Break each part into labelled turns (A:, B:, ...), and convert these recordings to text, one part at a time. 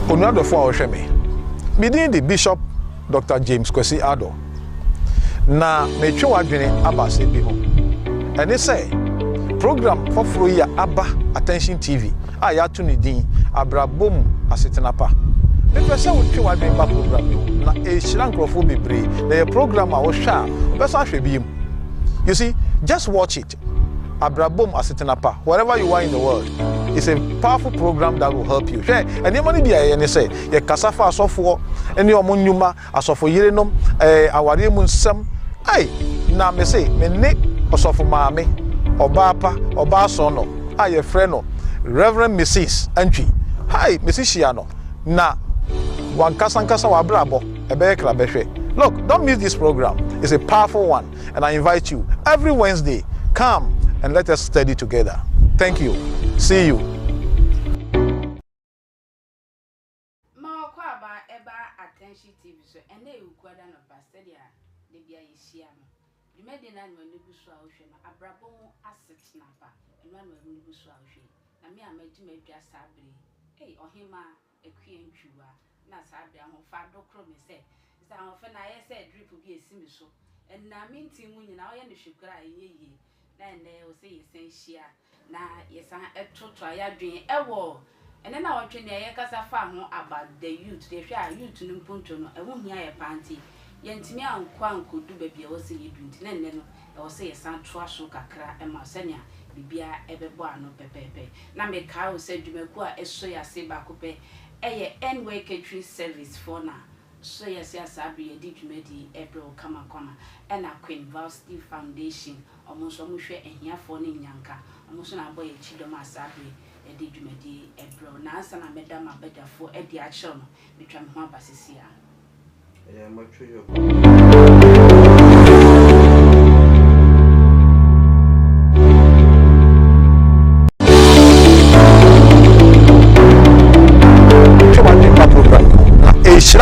A: Onuado for Osheme. Within the Bishop Dr. James Kwesi Ado. Na mecho wadwene aba se bi ho. Ene say program for free aba Attention TV. Ya to ni din Abrabo Asetena pa. Me pese wo twe wadwene ba program yo. Na e hira nkrofo bebre. Na your program a wo hwa, pese ahwe bi mu. You see, just watch it. Abrabo Asetena pa. Wherever you are in the world. It's a powerful program that will help you. Share. And the money be a say, ye kasafa asofo, any omunyuma, asofo yerenom, awari munsem. Ay, na me say, me ne osofo maame, obapa, obasono, aye freno, Reverend Mrs. Entry. Hi, Mrs. Shiano. Na wankasankasa wa Abrabo, ebe krabehwe. Look, don't miss this program. It's a powerful one, and I invite you every Wednesday. Come and let us study together. Thank you. See you.
B: Attention TV so and they will quite an of Bastedia, the Biasiano. You made an annual Nibuswa Ocean, Abrabo Asetena, and one of Nibuswa Ocean. And me, I made to make just Sabri. Hey, or him, a queen chua, not Sabri, and Fado Chrome said. Is that often I said, drip will be a simiso. And now, mean team when I am the sugar, ye. Then they will say, Sensia. Now, yes, I try a dream, a war. And then I want to know about the youth. They share youth in Puntono. I won't hear a panty. Yentimia and Quan could do baby. I will say you drink. Then I will say a son trash or cacra and Marsenia. Bibia ever born pepe. Now make cow said you may go a soya seba coupe. Anyway, catering service for now. Soya Sabri, a dignity, April, comma, and a Queen Varsity Foundation. Almost almost and here for Yanka. Almost a boy, Chidoma Sabri. Edimedi Ebro na asa na medam abeda for edi action betwam ho abasisia matwe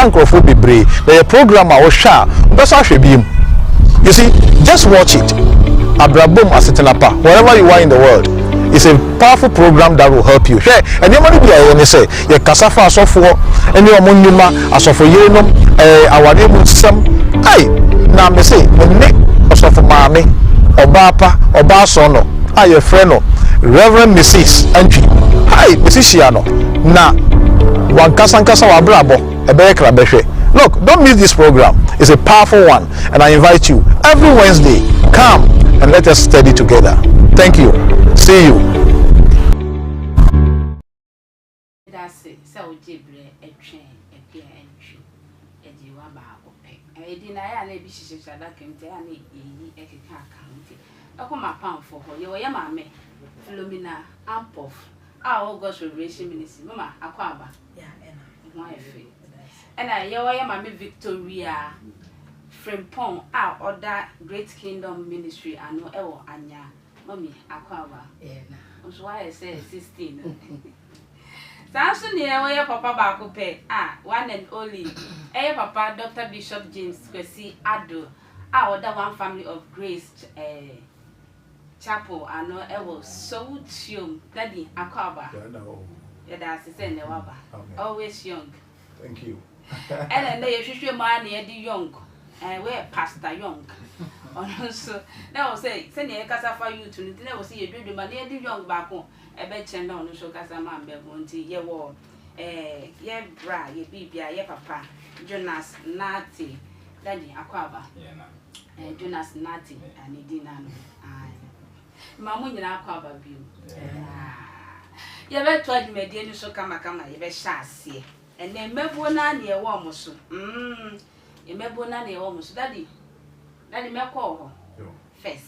B: nkrofo bebre the program a wo hwa besa hwe biem. You see, just watch it. Abrabo Asetena pa. Wherever you are in the world. It's a powerful program that will help you. Share. And the money be a say, ye kasafa asofo, any omunyuma, asofo yerenom, awari munsem. Ay, na me say, me ne osofo maame, obapa, obasono, aye freno, Reverend Mrs. Entry. Hi, Mrs. Shiano. Na wankasankasa wa Abrabo, ebe krabehwe. Look, don't miss this program. It's a powerful one, and I invite you every Wednesday. Come and let us study together. Thank you. See you. That's it. So, Jibre, a train, a peer entry, a Jiwaba, a dinner, and a bishy that can tell me a county. I come a pound for her. You are mammy, Philomena, Ampoff. Our August Relation Ministry, Mamma, Aquaba. Yeah, and my free. And I, you are mammy Victoria. Frimpong, or that Great Kingdom Ministry, and no Ewo Anya, Mommy, Aquaba. That's why I said 16. Samson, near Papa Bacope, one and only, Papa Dr. Bishop James Kwesi Ado, that one family of Grace Chapel, and no Ewo, so young, Daddy Aquaba. Yeah, that's the same, always young.
A: Thank you.
B: And then they should money the young. Where Pastor Young. Also, now say, send a casa for you to never see a dream, but near the young back home. A bed and down to show Casaman Belmonte, ye war. Ye bra, ye bibia, ye papa, Jonas Natty, Daddy Aquaba. Jonas Natty, and Edinano. Mamma Aquaba view. Ye bet told me, dear, so come, ye bet shall see. And then Mebona near Warmosu. You may be none almost daddy. Daddy may call her first.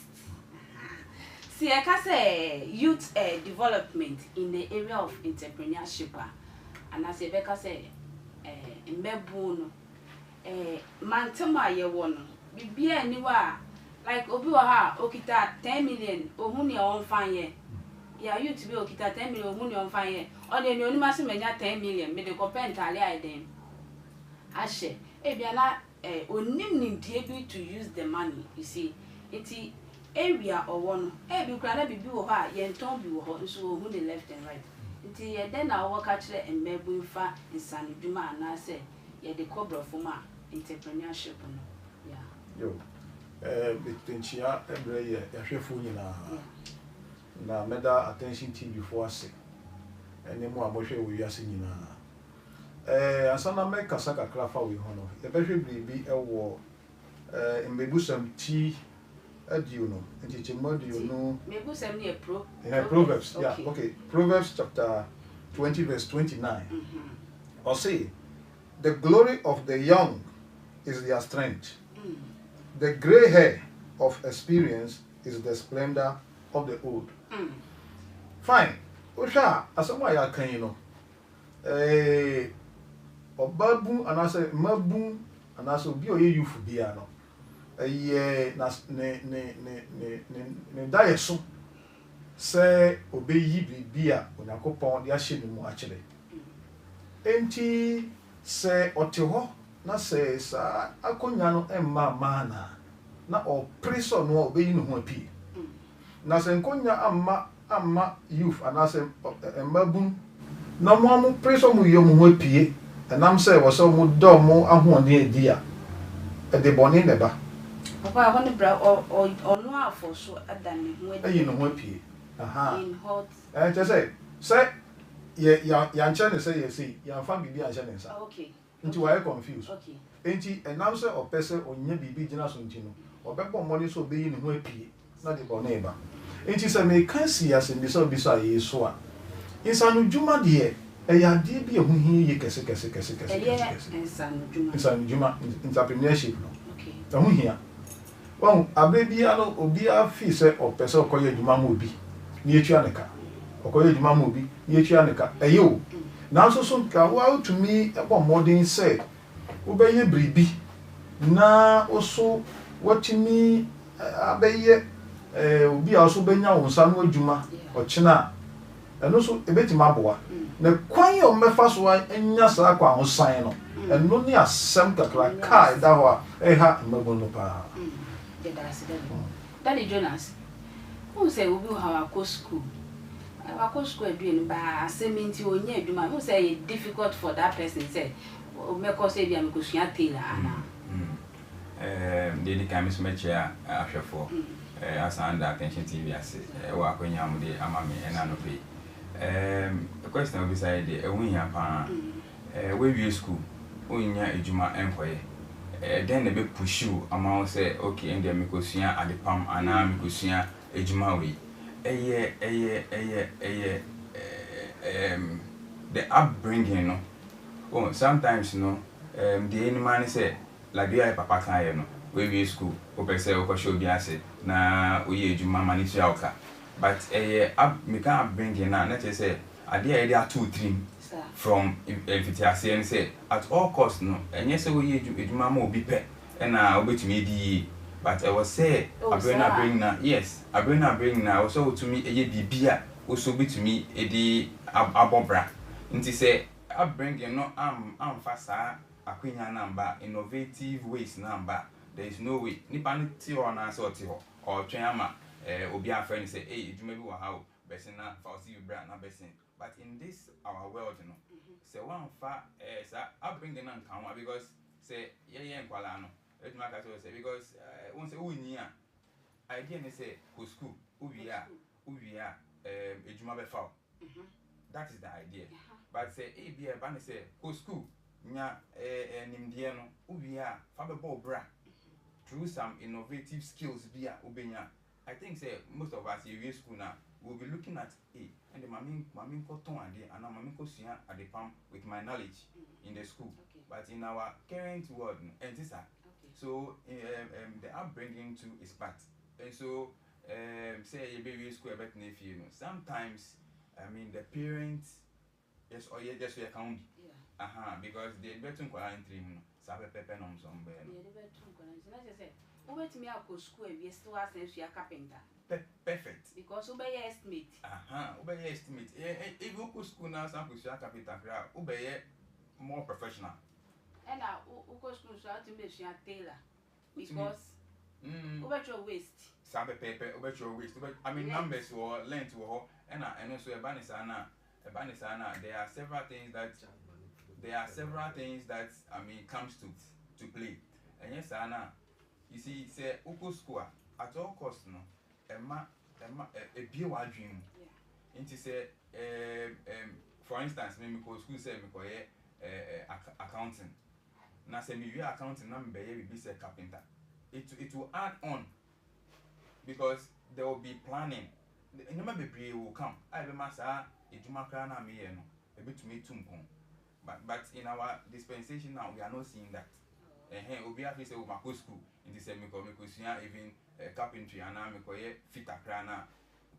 B: See, I can say youth development in the area of entrepreneurship. And as Becca said, in Mebun, Mantama, ye won. Be anywhere like Obuaha, Okita 10 million, or Munia on fire. Yeah, you to be Okita 10 million, Munia on fire. Or then you must make 10 million, made a compent I then. Ashe, Ebiana. Onim be able to use the money, you see. It's area or one. Be crying, be or her, yen don't be so who the left and right. nti then na wo ka kire emmebu fa insane dwuma ana say ye de cobra foma entrepreneurship no yeah
A: yo bitinchia ebre ye yahwefo nyina na meda attention TV before say ene mu amohwe wo wiase nyina asana me kasa kakra fa we hono ye behwe bribi ewo mbebusam ti adio no nti chimodio no
B: mbebusam ne
A: Proverbs yeah okay Proverbs chapter 20 verse 29 or say the glory of the young is their strength. The gray hair of experience is the splendor of the old. Fine. Osha, asoma ya kan yi no. Obabu anase mabu anase obi oye youth bia no. Na ne dayeso se obeyi bibia Onyankopon de ahye ne mu akire. Enti se oteho na se sa akonya no emma mana na o preso no obeyi no ho apie na se nkonya amma youth anase emmabun na mo preso mu yom ho apie enam se wo so mu do mo ahone edi a e de boni ne ba
B: papa ho ne bra ono afo so adane ho
A: edi no ho apie aha
B: in hot
A: je say ya nche ne say yesi ya fa bibi anche ne sa
B: okay
A: nti why confused
B: okay
A: enti enam se opese onye bibi gina so nti no obebo money so beyi ne ho apie na de bo na eba enti se me kan si asem so yeso a insanu djuma de ya de bi ehu hi ye kese insanu djuma entrepreneurship no
B: okay
A: ehu hia won abebia no obi afi se opese okoye djuma mo obi ni etu aneka okoye djuma mo obi ni etu aneka eyo na so so ka wa to me ebo modern say obeye bribi na oso watimi abeye obi a so benya wonsa no adwuma ochina eno so ebetima boa na kwan o mefa so anya sa kwa hosan no eno ni asem kakra kai da ho ha magun no pa
B: Daddy Jonas who say obi ha akọ school eduin ba aseminti onye adwuma who say it difficult for that person say o meko say bia meko sua tailor ana
C: they can miss match ahwefo as under attention TV as wa akonya mu de amame ena no pay the question will be say de ehun pa we wie school onya adwuma enkoye then they be push you amount say okay and dem meko sua adepam ana meko sua adwuma we the upbringing no oh sometimes no the any man say like the papa kan no we be school o pese o ko show bi ase na o ye ejuma mani so awka but me can upbringing na say ade e dey 2-3 from if and say at all cost no enye say o ye ejuma ma obi pe na obetumi di but I was say abrena bring na yes abrena bring na also to me eye bibia also be to me edi abobra nti say upbringing no am fasa akwenya number innovative ways number there is no way nipa ni ti o na so ti ho or twen ama obi afre say eh edwuma bi wa ha o besin na fa see you brand na besin but in this our world no say one fa sa upbringing na kan because say ye nkwala no edwuma ka say because won say woni a idea ni say go school uwi a edwuma be fa that is the idea but say e be ba ni say go school nya nimdie no uwi a fa be bo bra through some innovative skills bia obenya. I think say most of us in school now will be looking at and the mami ko ton ade and mami ko sua at the palm with my knowledge in the school.
B: Okay.
C: But in our current world and this so the upbringing too is part. And so say a baby school about nephew, you know, sometimes I mean the parents yes or yes we account because they better in 3 sabe pepe no sombe no
B: Ubet me ako school we still as a carpenter.
C: Perfect.
B: Because ubeye estimate.
C: Ubeye estimate. If you go school now some go carpenter ubeye more professional.
B: And now uko school so to be a tailor. Because ubet your waste.
C: Sabe pepe ubet your waste. I mean numbers or length or and also a banner sana Ebanisana, there are several things that I mean comes to play. And yes, Anna, you see, say Uko square at all costs, no, a beer dream. Into say, for instance, maybe because school say me accounting. Now say me accounting number be say carpenter. It will add on because there will be planning. The number be will come. I be massa ejuma na me no. A bit to me tumpon. But in our dispensation now we are not seeing that. Obi afi say we mako school. Into say me even carpentry and now me fitter krana.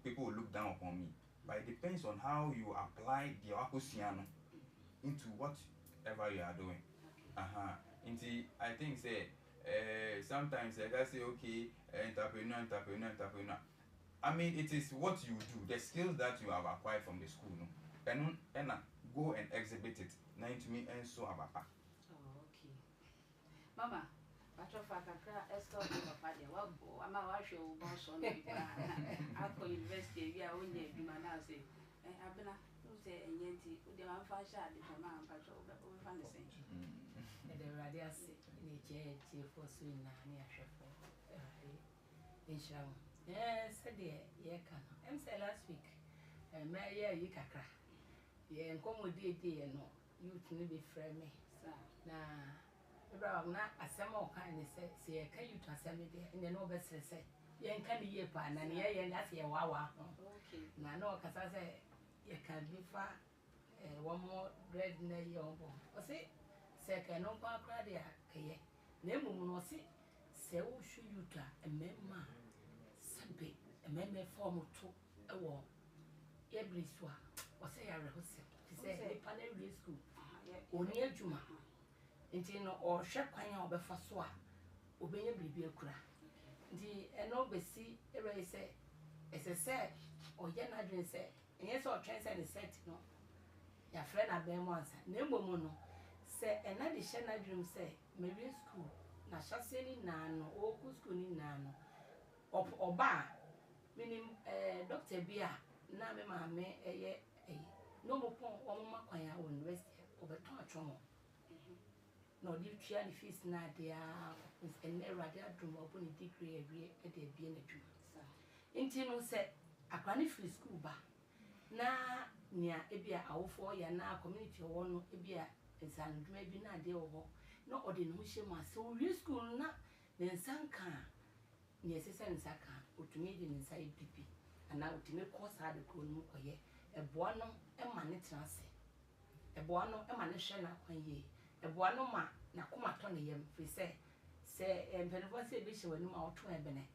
C: People will look down upon me. But it depends on how you apply the akosiano into whatever you are doing. Into I think say sometimes I can say okay, entrepreneur. I mean it is what you do, the skills that you have acquired from the school, no? And go and exhibit it. Now to me and so abapa.
B: Oh, okay. Mama, Pacho Fakakra, Esther, Papa, I show boss on Alco University, we are only a say, Abena, who say, and Yenti, who the fashion, the man, Pacho, we find the same.
D: And the radius in a chair for swing near Sheffield. In Sham. Yes, dear, ye can. I'm say last week, and my year you cacra. Ye and come with dear, no, you can be friend me, sir. Now, Abrabo na asemo kan ne se ka you to asemi de in the no best say yen kan ye pa na ne ye na se wawa
B: okay
D: na no kasa say ye kan bi fa one more bread na ye ombo o se ka no kwa kra de akaye na emum no se wo shu you to emema sabe ememe form to ewo ye bliswa o se ya rehose se e pa na real school oni adwuma nti no o hwe kwan a obefa so a obenye bibi akura nti eno besi ere se ese oye na dwen se enye se o twen se ne set no ya friend abem once na emom no se ena de hye na dwen se mewe school na hyase ni na no o ku school ni na no oba minim doctor bia na me ma me eye no mo pon o mo makwan a university obeton atwo no di tria ni fees na dia en erade adum obo ni degree awie e de bie na dwuma nti no se akwani free school ba na nia ebia awofo ya na community wo no ebia ensan dwuma bi na de wo no ode no hye ma se wo school na ne nsanka ni esese nsaka otumi de nsa ebibi ana otumi course ade ko no koye eboa no e ma ne trase eboa no e ma ne hwe na kwan ye eboa no ma na koma to ne yem fi se empenfo se bi hye wani ma oto ebene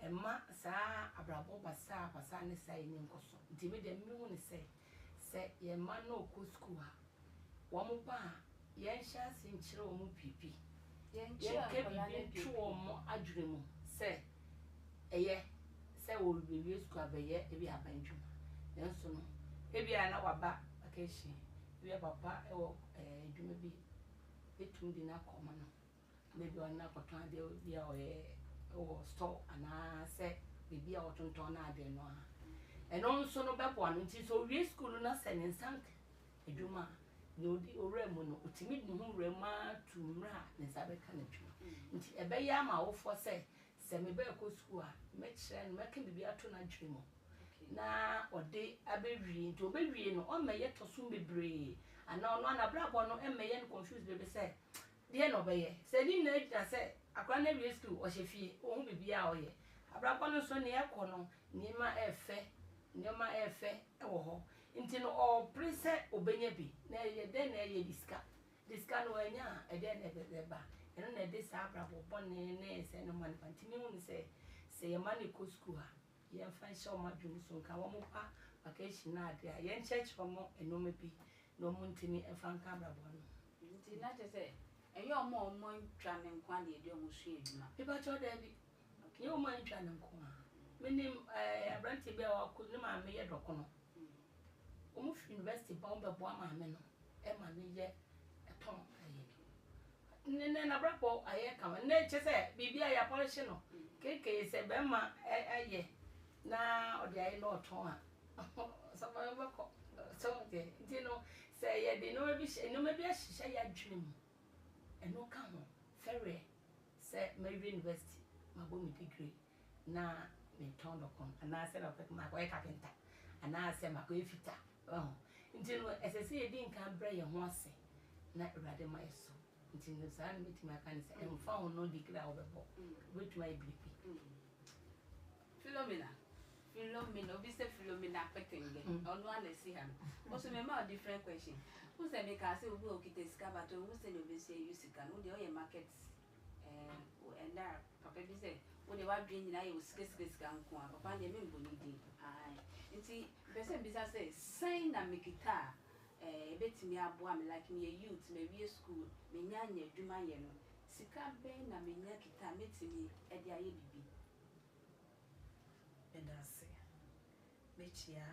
D: emma saa abrabo basa ne sai ni nkoso nti me de mi hu ne se ye ma no ko school ha wo mo ba ye hya se nkyere wo mo pipi ye ke bi tuo mo adwure mu se eye se wo bi school abaye e bi abanjuma nenso no e bi ana waba vacation e bi papa e wo edwuma bi etum di na koma no maybe ona koton de bi o store ana se bibi a otonton na ade no a eno nso no bebo no nti so wie school na se ne sank edwuma ni odi oremu no otimi ni hu rema tumra ne sabeka na dwuma nti ebe ya ma wo fo se me be ko school a me kire no me ka bibi ato na dwuma na ode abewie nti obewie no o meye toso bebre ana ono na brabo no emeye no confuse bebe se de no beye se ni na ejita se akwa na wie school o hye o hu bibia o ye abrabo no so ne ekono niema efe e wo ho nti no o prese obenya bi na ye de na ye diska no anya e de na be ba eno na de sa abrabo bone na se no man pantimi hu se ye mani ko school ha ye fa show ma dwum so nka wo mo pa vacation na ade a ye church mo enoma bi no mo ntimi e fa nka abrabo no
B: nti na te se eyo mo ntwa ne nkwa na ede mo su eduma
D: e ba cho da bi ye mo ntwa ne nkwa menim abranti bi a wa ne ma me ye doko no o mo fi university ba o be bo ama me no e ma me ye eton aye ne na brabo aye ka na che se bibia ya polish no keke se be ma aye na ode aye no oton a so my bako so de you know say ye de no be ahye ya dwem e no ka ho ferry say my university my bo me degree na me turn the con and I said I pick my boy carpenter and I said my go fita oh you know as I say ye din kan bra ye ho ase na urade my so you know say meet my can say em found no degree I obebo with my BP
B: Philomena, obviously Philomena petenge. On one see him. Also, me more different question. Who say make us say we go kite scavato? Who say you say you can? Who the markets? And there, Papa be say, when you are drinking, I will skis can come. Papa, you mean bonidi. Aye. You see, person business say sign na me guitar. Bet me a boy like me a youth, maybe a school, me nyanya, do my yellow. Sika ben na me nyakita, met me at the IBB.
D: And I say, Mechia,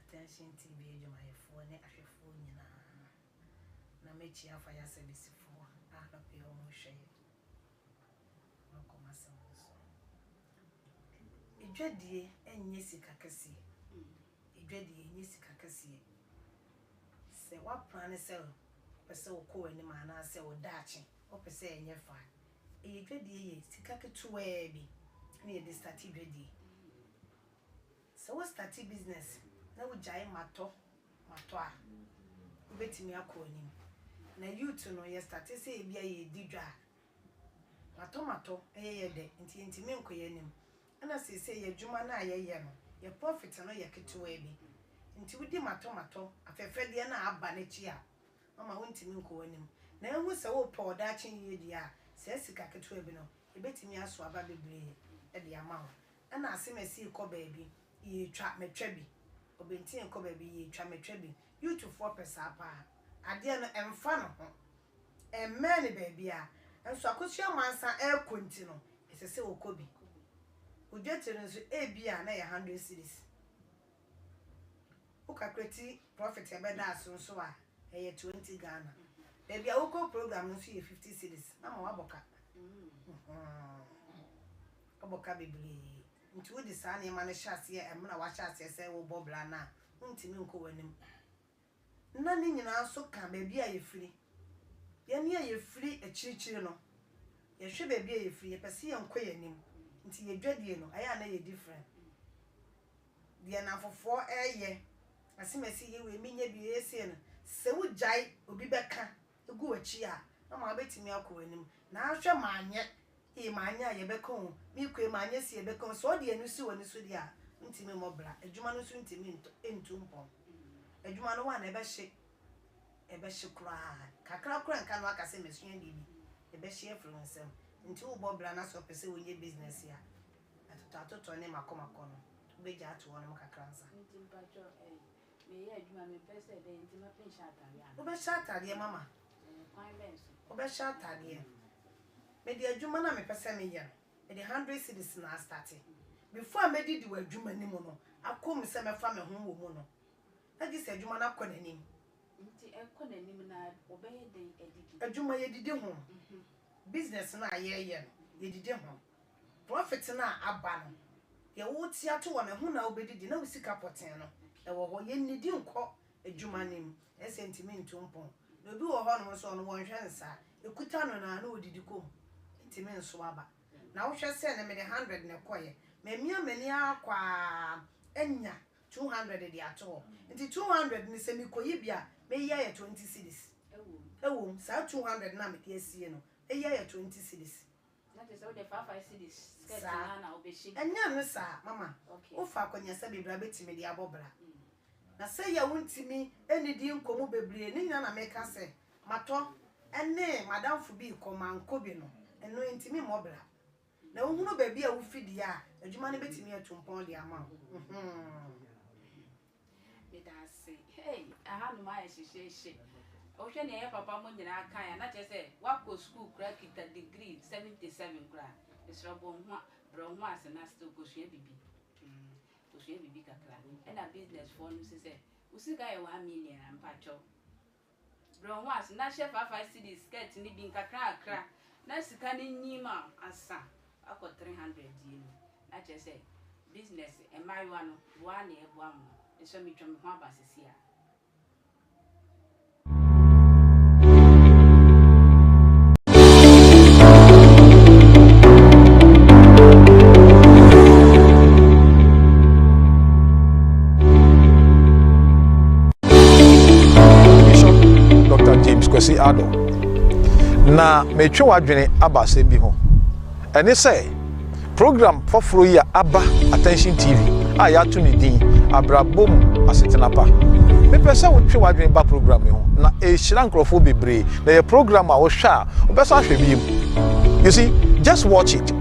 D: attention TV, you my phone, actually phone, na Mechia fire service for, I don't be almost shame. No come as so. A dready and Yessica Cassie. A dready and Yessica Cassie. Say what plan is so, but so cool any man, I say, or dashing, or per se in your fire. A dready, Sikaka to where be near the starty ready. So what starty business? Now we giant mato, betting me a coining. Now you to know your starty say be a didra. Mato, a day, into me coining. And as you say, your Jumana, your profit and your kitchen baby. Into with the mato, a fair Diana Abanechia. Mama went to me coining. Now was so poor datching ye dear, says Kakatuebino. You bet me a swab a baby at the amount. And I see me see a baby. Ye trap me trebi. Obenti and baby ye trap me trebi. You to 4% pa. I dare not am fun. And many baby are. And so I could share my son air quintino. It's a silver coby. We get to a beer and 100 cities. Oka creti profit a better soon so I 20 Ghana. Baby, I will go program and see 50 cities. I'm a waboka. Aboka baby. Into the sun, a man shas here, and when I watch us, say, oh, Bob Lana, won't you go in him? None in your so can baby, are you free? You're near you free a chichino. You should be a free, a passy and quay him. Until you dread you know, I know you different. The enough for 4 year. I see me see you with me, be a sin. So would jai will be back. You go a cheer. I'm a betting me up with him. Now, shall man yet. Mania ye beko mi kwe manya si ye beko so de anu si woni so dia ntimi mobra adwuma no so ntimi entu mpon adwuma no wa na e be hye kura kakra kura nka no aka se mesua bibi e be hye influence nti wo bobra na so pese wonye business ya atoto ne makomako no be ja to wonu kakra nsa
B: Nti mpacho me ye adwuma me pese be nti ma pensha atare
D: wo be hye atare mama
B: kwan benso
D: wo be hye atare me di adwuma na me pese me ye me di 100 cities na start before me di adwuma ni mu no akom se me fa me ho wo mu no na gi se adwuma na kɔ nanim
B: nti ekonanim na obeye den edidi
D: adwuma ye didi ho business na ye ye ye didi ho profit na aba no ye wo ti ato wo me ho na obedidi na wo sika poten no e wo ho ye nidi nkɔ adwuma nim e sentiment mpon na obi wo ho no so no won hwe nsa ekuta no na odidi kom ntimi nso aba na wo hwe se na me de 100 na koye me mia mani akwa enya 200 de ato nti 200 ni se mi koyi bia me ye 20 cedis ewo sa 200 na me de asie no e ye 20 cedis
B: na te so de 5 cedis skirt na obeshi
D: enya no sa mama wo fa akonya se bibra betimi de abobra na se ya wuntimi enidi nkomo bebre ni nya na me ka se mato ene madam fu bi komanko bi no eno ntimi mobra na wo hunu ba bi a wo fidi a adwuma ne betimi atumpon de ama
B: me da se hey aha no ma yeshishe o hwe ne ye papa mo nyina aka ya na che se wako school kra kita degree 77 kra esrobo ho bro ho ase na still ko hwe bibi ko hwe bibi kakra e na business for no se usika ye 1 million ampacho bro ho ase na chef 5 cedis skirt ni bi kakra akra na sika ni nyima asa akọ 300 die na che se business and my one and so me from one basis here.
A: Bishop Dr. James Kwesi Ado. Na metwe wadwene aba asɛm bi ho. Ɛne sɛ program foforo yi aba Attention TV a yɛato ne din Abrabo Asetena pa. Mepɛ sɛ wotwe wadwene ba program yi ho na ɛhyira nkurɔfoɔ bebree na yɛ program a wohwɛ a wobɛsa ahwɛ bi mu. You see, just watch it.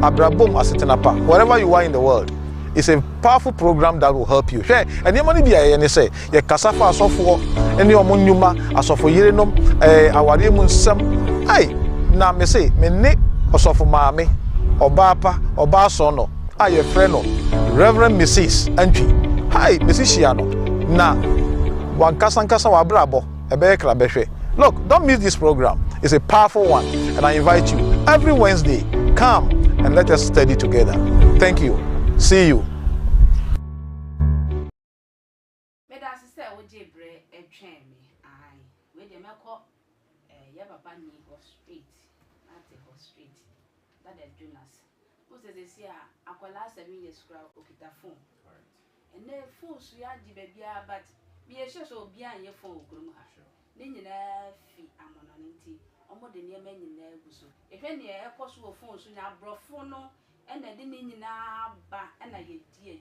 A: Abrabo Asetena pa. Wherever you are in the world, it's a powerful program that will help you. Hwɛ ɛnneɛma no bi a yɛyɛ ne sɛ yɛkasa fa asɔfoɔ ne ɔmo nnwuma asɔfo yerenom awareɛ mu nsɛm. Ai na me se me ne ɔsɔfo maame ɔbaa pa ɔbaa sɔ no a yɛfrɛ no Reverend Mrs. Antwi. Hi Mrs. Shia no na wankasankasa wabrabɔ ɛbɛyɛ kra bɛhwɛ. Look, don't miss this program. It's a powerful one and I invite you every Wednesday. Come and let us study together. Thank you. See you.
B: Meda sister oje bre e twen me. Ai, we de meko ya papa ni go street. At the go street. That the Jonas. Who says this here akwala 7 years scroll okita phone. Right. And the phone so ya di bebia but be a sure so bia ye phone okrum ha. Ni nyina fi amono nti omo de ne ma nyina guso. Ehwe ne e koso wo phone so nya brofo no and the dinning ba and I get dear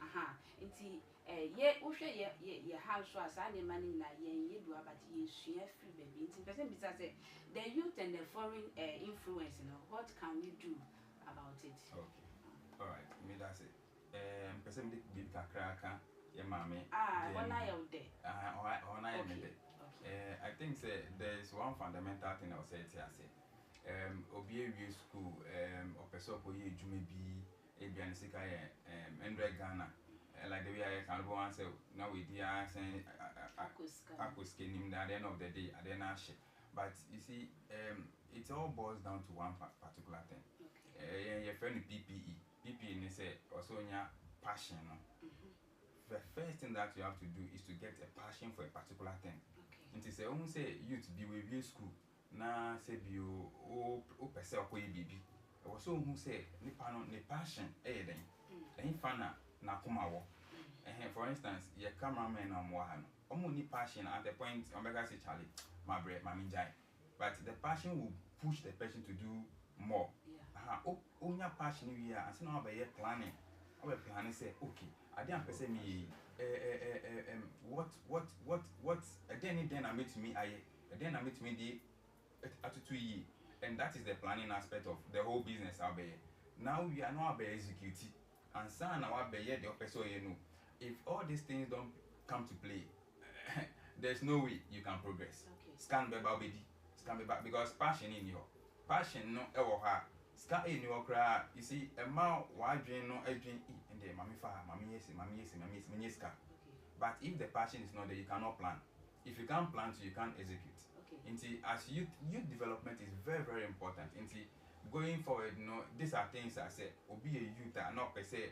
B: aha nti ye wohwe ye house as any money na ye do about ye share free baby nti person be say the youth and the foreign influence, you know, what can we do about it?
C: Okay, all right, me that's it. Person big kakraka ye mame
B: when I am there
C: I think say there is one fundamental thing I will say here. Obie school or person ko ye dwuma bi e bia nsika ye Ghana like the way I can go and say now we dia say akoske nim at the end of the day at the end but you see it all boils down to one particular thing. Your friend PPE ni say also nya passion no. The first thing that you have to do is to get a passion for a particular thing. And to say youth be with school na say bi o pese ko ye bibi e wo so hu say nipa no ne passion den fana na koma wo for instance your cameraman na mo ha no omo ni passion at the point omega say Charlie my bread mami jai but the passion will push the person to do more. Onya passion we are and say no be planning we plan say okay I dey pese me what then I meet me then I meet me the attitude, and that is the planning aspect of the whole business out there. Now we are not executing and son our the person you know. If all these things don't come to play, there's no way you can progress. Scan baby, because passion in your passion no ever scan in your cry. You see a mouth wide drain no drain and the mammy yes. But if the passion is not there, you cannot plan. If you can't plan, you can't execute. As youth development is very, very important. Going forward, you know, these are things I say, be a youth not per se.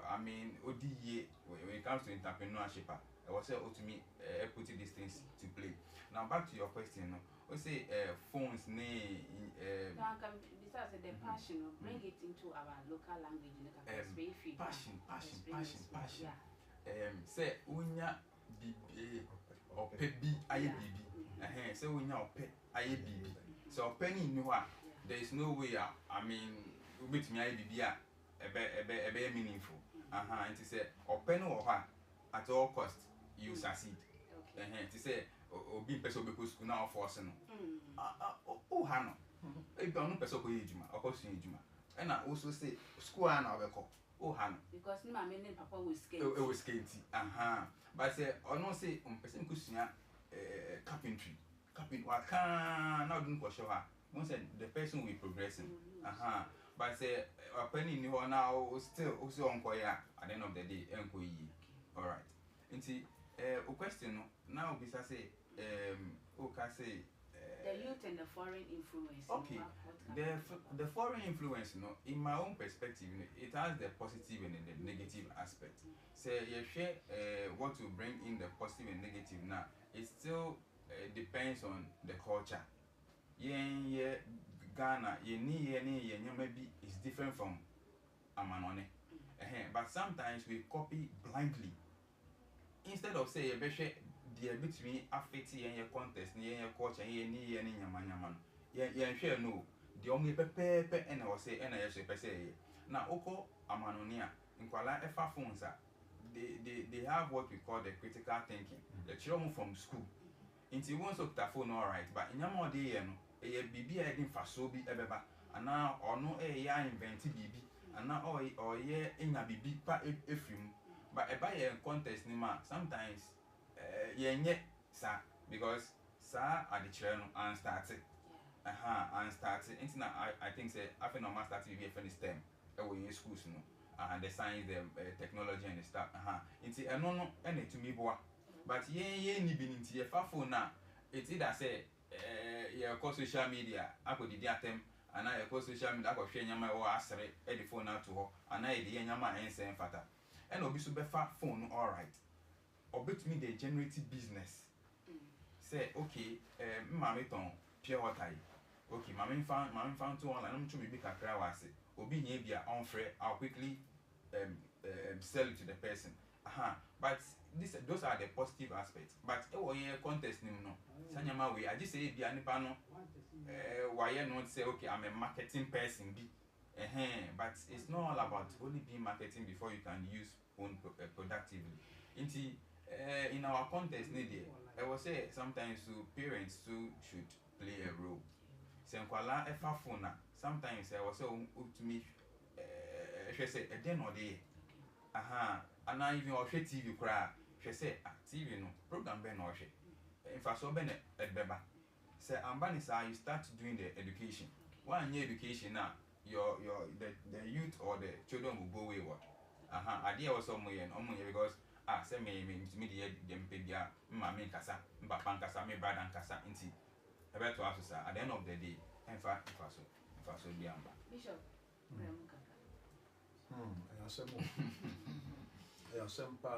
C: I mean, ODE when it comes to entrepreneurship, I was say to me, putting these things to play. Now back to your question, we say phones,
B: besides the passion, bring it into our local language.
C: Passion. Say unya bibi or pebi aye bibi. Say unya ope aye bibi. So penny no there is no way I mean with me aye bibi ebe meaningful. And to say open or at all cost you succeed. To say obi person be school now force no. Hano. If you no person ko yejuma, of course yejuma. And I also say school na we call.
B: Because my men and papa was scared.
C: It was scared. But say, or no say, person kusia carpentry. What can not do for sure. Once the person will progressing. But say, a penny new now still also on koya at the end of the day. Alright. And see, a question now, because I say,
B: the youth and the foreign influence.
C: Okay, the foreign influence, in my own perspective, it has the positive and the negative aspect. So you share what to bring in the positive and negative now. It still depends on the culture. Yeah, Ghana, maybe is different from Amanone. But sometimes we copy blindly. Instead of say the between affect your contest, your culture, share no. The only pepe and I was say and I say now oko Amanonia in Kuala Efa phones they have what we call the critical thinking. The children from school. Into one so the phone alright, but in your more day a baby I didn't faso be ebeba and now or no invented baby and now or in a baby pa film. But a buy contest nima sometimes sir because sir at the children and started and started internet I think say after normal started be a STEM in schools and the science the technology and the stuff into no and to me boy but ni bin into your phone now it's either say your social media I could the attempt and I social media I could share my or asre the phone out to her and I the yama and saying fata and obi so be phone alright or bet me the generative business say okay mama ton pure water okay mama found to online I'm to be kakra wase obi here be unfair I'll quickly sell it to the person but those are the positive aspects but contest no sanyama way I just say be anipa no why not say okay I'm a marketing person be but it's not all about only being marketing before you can use own productively in our contest I will say sometimes parents too should play a role. Senkwala efa phone sometimes I will say to me she say a den or day and I even watch TV cry she say TV no program ben or she in fact so ben beba say ambanisa you start doing the education one year education now the youth or the children will go wayward idea was somewhere and because say me the dem pebia mama nkasa papa nkasa me brother nkasa nti ebe to aso at the end of the day in fact if so be amba
B: Bishop
A: I sempa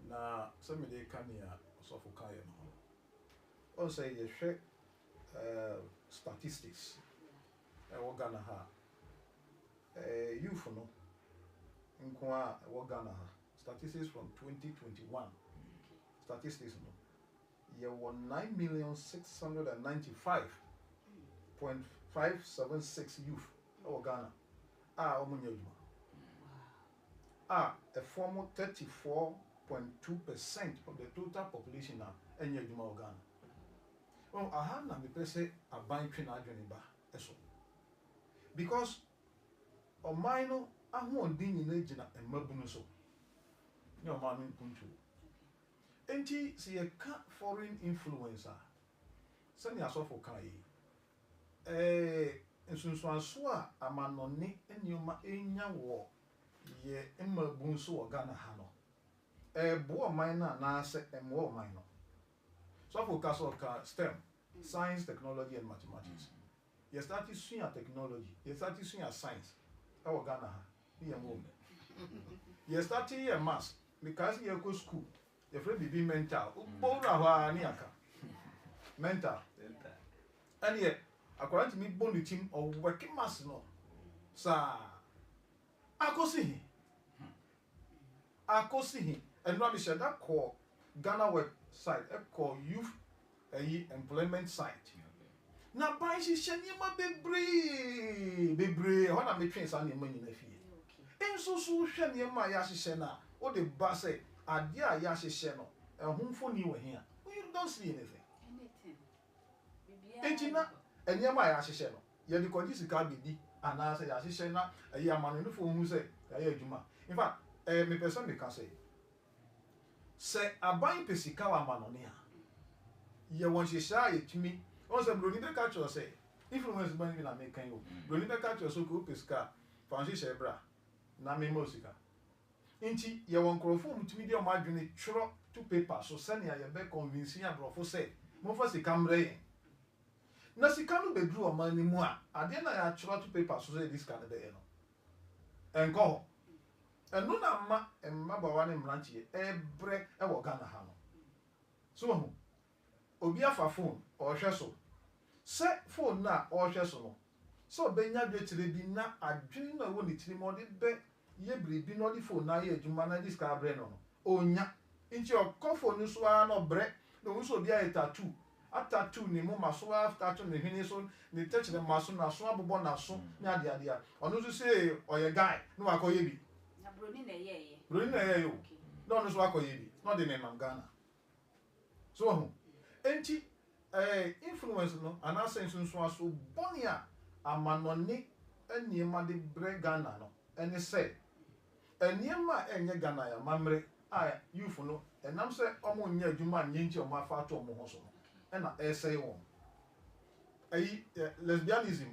A: na some de kania so for kai no on say you share statistics Ghana ha youth no nkwa Ghana ha statistics from 2021 statistics no you were 9,695,576 youth Ghana omunya adwuma a form 34.2% of the total population na enya adwuma Ghana aha na me pese aban twe na adwene ba eso because oman no ahoɔden nyina gyina mmabunu so ne oman no nkuntu enti se ye ka foreign influencer sani asofo kan yi nsunsuanso a amanɔne enioma enya wo ye mmabunu so wɔ Ghana ha no bo oman na na se emwo oman no so focus on STEM science technology and mathematics you start to see technology you start to see science our Ghana ha you start to maths because you go school your friend be mental mental and yet according to me bond team or working maths no sa akosi and Rabbi said that call Ghana website call youth employment site na ban hihye niema bebre ho na metwen sa niema nyina fie enso so hwe niema ya hihye na o de ba say ade a ya hihye no ehunfo ni we here you don't see anything entina niema ya hihye no ye de koji sika bedi ana say ya hihye na amano no fo hu say ya adwuma in fact me person me can say aban pesika wa amano ne a ye won hihye ayetumi on se broni be catch us say influence ban bi na me kan yo broni be catch us so ko pesika fanshi shebra na me mosika nti ye won krofo mutumi de o madwene tworo to paper so sane ya ye be convince ya brofo say mo fa sika mre na sika no bedru o man ni mu a ade na ya chiro to paper so say this can be no enko eno na ma ba wa ne mranche ebre e wo Ghana ha no so hu obi afa phone o hwe so se phone na o hwe so no so benya dwetire bi na adwene na wo ni tiri mo de be ye bribi no di phone na ye adwuma na dis ka bre no onya nti o ko phone so a no bre no so bi a tattoo a tattoo ni mo maso after tattoo ni hini so ni techere maso na so abobo na so nya de ade a ono so say oye guy no akoye bi
B: na broni na ye
A: yo no no so akoye bi no de me nam Ghana so ho enti influence no ana sense so aso bonia amanoni eniema de bre Ghana no ene say eniema enye Ghana ya mamre a youth no enam say omo nya adwuma nyenchi omo afa to omo ho so no ena say won lesbianism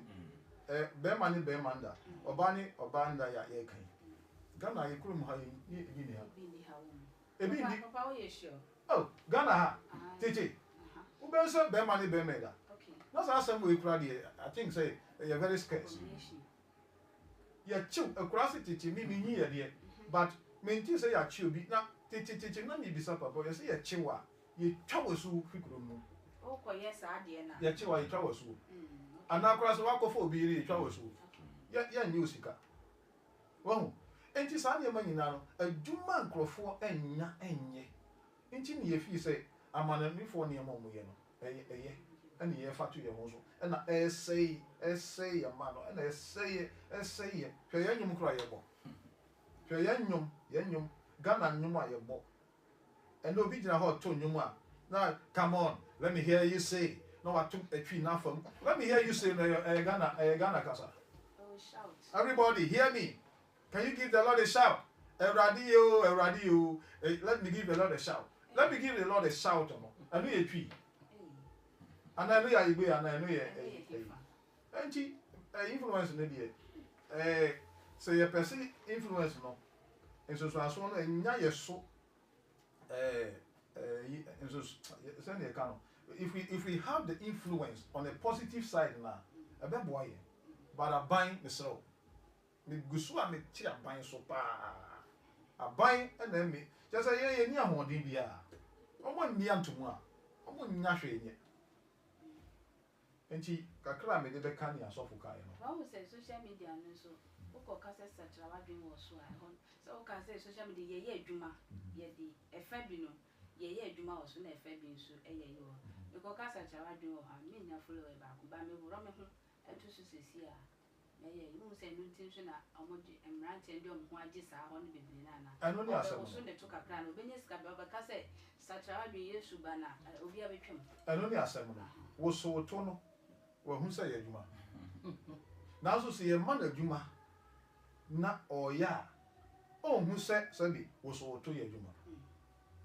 A: be mani be manda obanda ya ye kan Ghana ye kurum ha ni ni ha ebi ni
B: papa we sure
A: oh Ghana ha tete ube so be mani be meda
B: okay
A: no say asem we kura there I think say you very scarce ya chiw akurase tete mi nyi ye there but menti say ya chiw bi na tete na mi bisa papa you say ya chiwa ye twawo so fikuro mu
B: o ko yes ade na
A: ya chiwa ye twawo so ana kurase wakofo obi re twawo so ya nyi osika wahu enti sa ne manyina no adwuma nkrofo enya enye enti ne ye fi say amananifo ne mo ye no eye ene ye fatu ye ho so ena essay ya mano ena essay hwe ye nyum kra ye bo hwe ye nyum Ghana nyum a ye bo ena obi gina ho to nyum a na come on let me hear you say no what to atwi na fam let me hear you say no Ghana kasa
B: oh shout
A: everybody hear me can you give the Lord a shout Eradi yo let me give the Lord a shout let me give the Lord a shout no anu ye twi ana no ya igbe ana no ye enti influence no dey say your person influence no enso so aso no enya ye so enso say na ka no if we have the influence on a positive side na abebo aye but aban me so me gusu a me ti aban so pa aban na me just say ye ni ahodin bia omo nni antomu a omo nya hwe nye enti kakra me de be kan ya sofo kai no
B: ba wo say social media no so uko ka say sachra wadwen wo so a hon so uka say social media ye adwuma ye di efa bi no ye adwuma wo so na efa bi so ye wo uko ka sachra wadwen wo ha me nya follow e ba ko ba me woro me ho eto so sesi a me ye you say no tin so na omoji emrante ndi omho age sa ho no bebiri na na
A: eno ni asem
B: so ne to kakra no benye sika be ba ka say sachra wadwen yesu ba na obi abetwem
A: eno ni asem no wo so to no wo hu say adwuma na so se ye man adwuma na oya o hu say sabi wo so to ye adwuma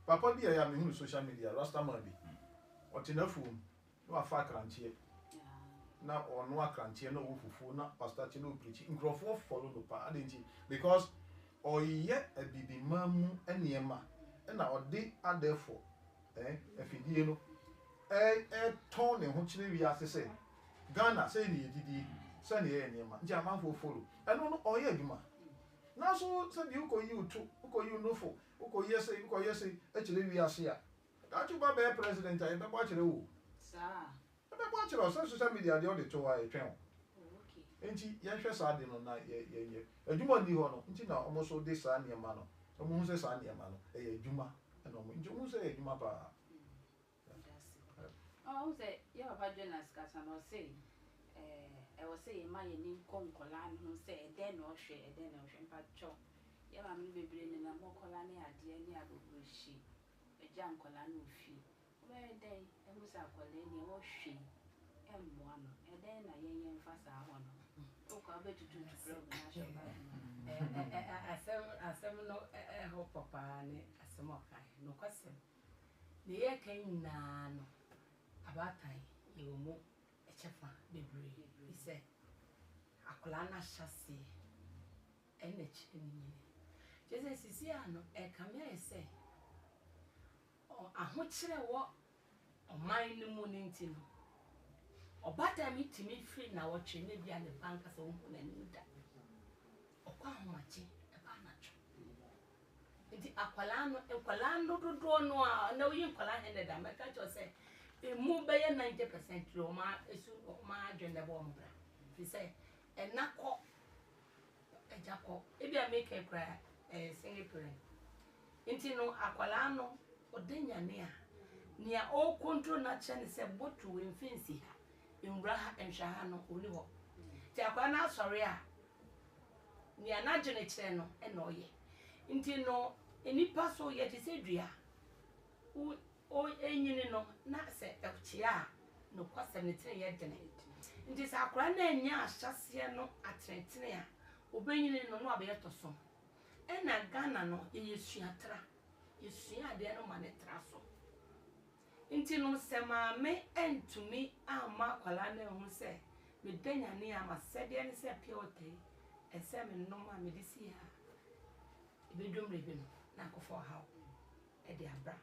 A: papa bi ya me hu social media rasta man bi otinafu no afa kranchie na ono akranchie na wo fufu na pastor chi no preach nkrofo follow no pa adenti because oye abibi mamu eniema na ode adefo afidie no ton ne ho kire wi asese Ghana say ni edidi say ni eniema nti amanfo follow eno no oye adwuma na so say bi uko you to uko you no fo uko yes e kire wi ase a that you ba be president ai be ba kire wo
B: sa
A: ebe kwa chiro social media dey all the to wa etwen
B: okay
A: enti ye hwe sa de no na ye adwuma ndi ho no enti na omo so de sa niema no omo hu se sa niema no e adwuma na omo nti omo se adwuma pa
B: oh say you papa journalist kasa no say e wo say ma ye ni konkola no say e den no hwe mpa cho ye ma me bebre ni na mo kola ne ade ni agogo hyi e jan kola no fi we den e mu sa kola ni wo hwe e mo ano e den na ye mfa sa ho no o ko abetutu program na hwe ba
D: asem no ho papa ne asem okai no kwasem ne ye kan na no abatai yewomo echefa bebre ise akola na hyase ene chini jese sisi ano kamia ise o ahokire wo oman ni mu ninti no obata mi timi free na wo twe na bia ne banka so wo na ni da okwa homache e ba na twa nti akwala no dodo no a na wo yin kwala hende da meka cho se emu be ye 90% ro ma esu ma adwende bo mo bra fi se enako ejako e bia make e kra single parent nti no akwala no odenya ne a nia o control na che ne se botu we mfensi ha nwura ha enhwa ha no oni ho ti akwala na asori a nia na gene kire no e na oye nti no enipa so ye ti se dua o enyini no na se echia no kwasem ne tire ye dene nti sa akwala na enya ahyase no atretene a obenyini no no abe to ena Ghana no ye suatra yesua de no manetra so nti no se maame entumi ama kwala na hu se me danya ne ama sede ne se piote ese me no ma me disi ha ebedum rebe no na akofo ha e de abra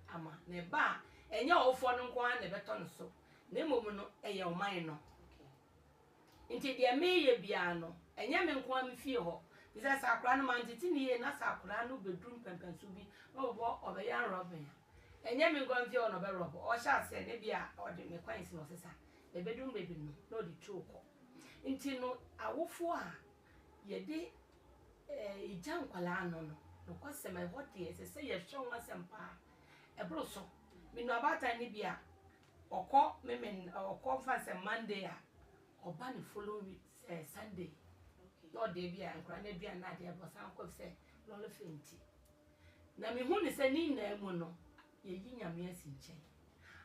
D: ama ne ba enya ofo no nko an ne beto no so na emom no eye oman no nti de me ye bia no enya me nko am fie ho bisa sakura no mantiti ni na sakura no bedrum pempensu bi obo obeya robin enye me ngon fie ono be robo o sha ase ne bia o de me kwansi no sesa e bedrum bebi no no di choko nti no awofo a ye de ijan kwala no no kwasema e hote ese se ye hwe won asempa e bro so me no abata ni bia okọ me okọ fanse Monday a oba ni follow week Sunday no de bia nkra na bia na de bosan ko se lolo fenti na me hu ni se ni na mu no ye yinyame asinche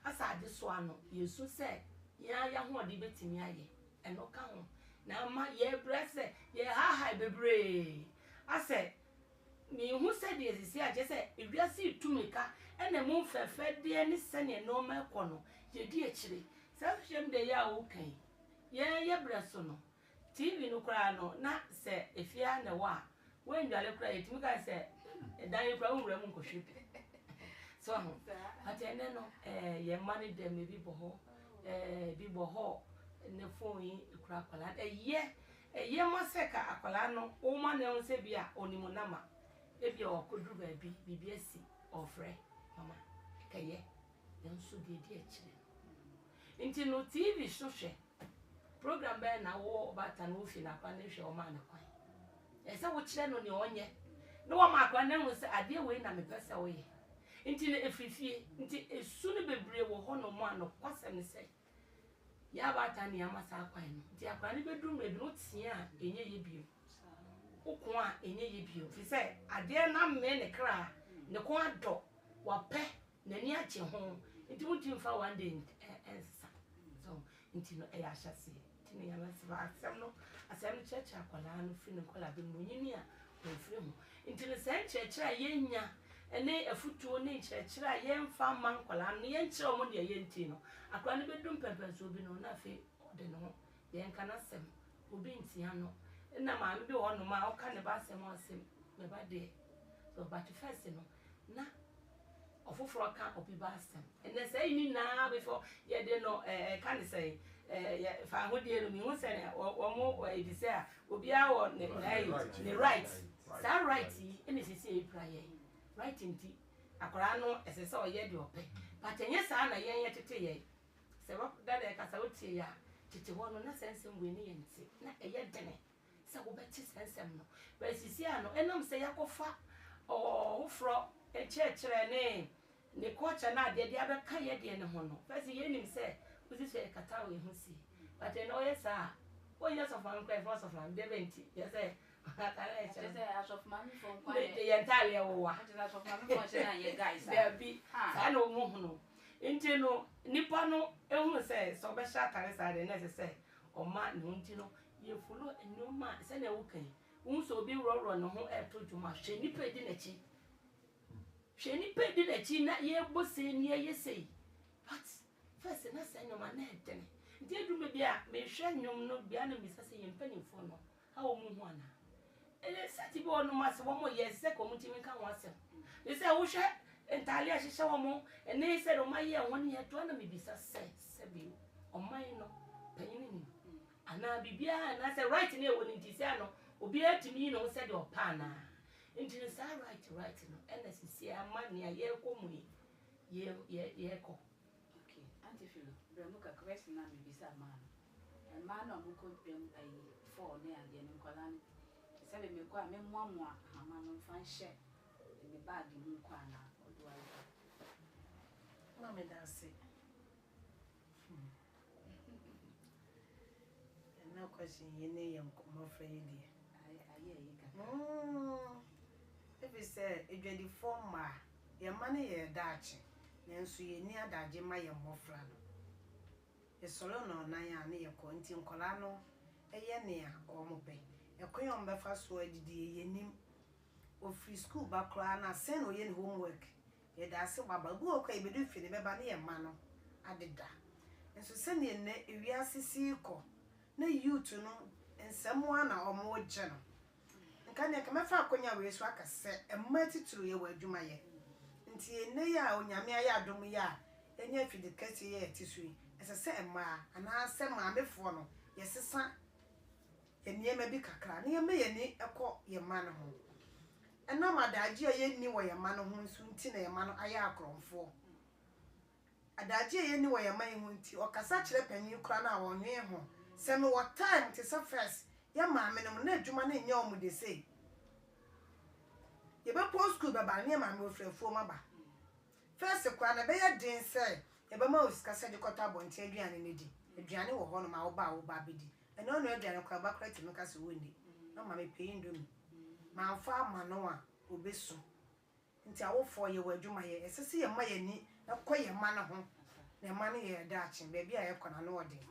D: asa ade so ano yesu se ya ho de betimi aye eno ka ho na ma ye brese ye ha bebre ase me hu se de sisi aje se ewiase itumika ena mu fefe de ni se ne no ma ko no ye di ekire se hwem de ya wo kan ye breso no TV no kra no na se efia na wa ndwale kra etimi ka se dan kra nwura mu nkohwe so atene no ye mani dem bi bo ho ne phone yi kra kwala ye maseka akwala no o ma na on se bia onimu nama e bia okodru ba bi bibiasi ofre mama kaye nso de ekire nti no TV so hwe program be na wo bata no fi na kwa na hwe o ma na kwa ese wo kire no ne onye no wo ma kwa na hu se ade we na me pese wo ye nti ne efifie nti esu ne bebre wo ho no mo ano kwasem ne se ya bata ne amasa kwa no nti akwa ne bedrum ebi no tia enye ye bio okun a enye ye bio fi se ade na me ne kra ne ko ado wa pe na ni ache ho nti muti mfa one day ensa so nti no e ya hyase nti ne ya masiba asem church akwala no fi ne kola be munyini a o firi ho nti ne se nkyerɛkyerɛ yenya ene afutuo ne nkyerɛkyerɛ yemfa man kola no yenkyerɛ mo de yenti no akwala no bedum pempenso bi no na fe de no yenka na sem obi ntia no na ma mbi ho no ma o ka ne ba sem o sem me ba de so but first no na ofoforo ka obi ba sem ene say ni na before ye de no can say fa hodie no mi hu say o mo e say obi a wo ne right that right ene sisi e prayer right nti akora no esese o ye de ope but enye sa na ye tete ye se wo da de ka sa otie ya tete ho no na sense ngwe ne yenti na eye dene se wo beti sense no but sisi ano enam se yakofa o fro echechere ne kocha na de abeka ye de ne ho no first ye nim se uzi se kata we hu si but no yes a o yes of man cry first of man de benti ye say akara e say as of man from kwa de yentale wo wa as of man from say na ye guys there be sa no mu hu no nti no nipa no ehunu se so be sha kare sa de na se o ma no nti no ye follow enoma se na wo kan un so bi roro no ho e to dwuma hwe nipa di na chi hwe nipa di na chi na ye bose ni ye sei but first na se nyoma na edene nti edum bia me hwe nyom no bia na mi sase ye mpanifo no ha wo mu hu ana ele sati bi onu ma se wo mo ye se ko mutimi kan wasem be se wo hwe entale a hye wo mo ene se do ma ye won ye to na me bisa se bi o man no panyini ana bibia na say right na ewo nti say no obi atimi no say de opa na nti no say right no ena sisi ama ne ye komu ye ko
B: okay anti filo bremo ka question na me bisa ma no e ma na mo ko brem ayi for ne ade ne nkola ne se be me ko a me moamoa ama no fa nhye me bag mu ko ana odo ayi
D: ma me da say na question ye ne ye nkomo fra ye die
B: ayi ka
D: if you say edwedi forma ye mane ye daachi nanso ye ni adaje ma ye mmofra no ye solo no nan ya ne ye ko nti nkola no eye ne a omope e koyo mbefa so adidi ye nim o free school ba kra na sen o ye ne homework ye da se baba bu o kwa ibedu fi ne beba ne ye ma no adeda nso se ne ne ewia sisi ko na youth no ensemo na omo je no nka ne ka mefa akonya we so akase emma tituru ye wa adwuma ye nti ene ya onyame ya adom ya enya fidikati ye tisui esese emma ana se maamefo no yesesa eniema bi kakra ne ye me ye ni ekọ ye ma no ho ena madaji ye ni wo ye ma no ho nsu nti na ye ma no aya akromfo adaji ye ni wo ye ma ye ho nti okasa kire panyin kura na wonwe ho se me what time to say first ya maame no na adwuma na nya omu de sei ye be post school baba ne maame ofrefo maba first kwa na be ya din say ye be ma osika se de kota bonti aduane ne di aduane wo ho no ma wo ba bedi eno no aduane kwa ba krati no ka se woni na maame pay ndomi ma fa ma no a obesu nti awofo ye wa adwuma ye esese ye ma ye ni ekoye ma no ho na ma no ye da achi be bia ye kona no odi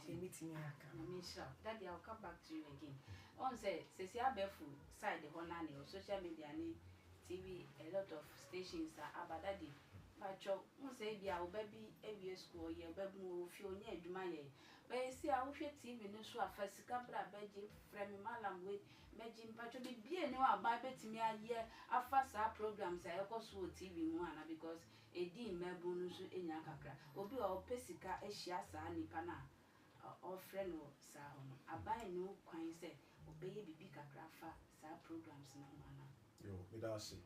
D: meeting aka
B: na me sure daddy I'll come back to you again on say sesi abefu side ho na ne social media ni TV a lot of stations are about daddy pacho mo say bia obabi ewie school ye obabu ofi onya adwuma ye be si a wo hwe TV no so afasika bra beje frame malam we meji pacho bi bia ne wa ba betimi aye afasa programs a ekoso TV mu ana because edi mebu no so enya kakra obi o pesika ehia saa nipa na offering no sa hono abai no kwan se obeye bibi kakra fa sa programs no mana
A: yo me da say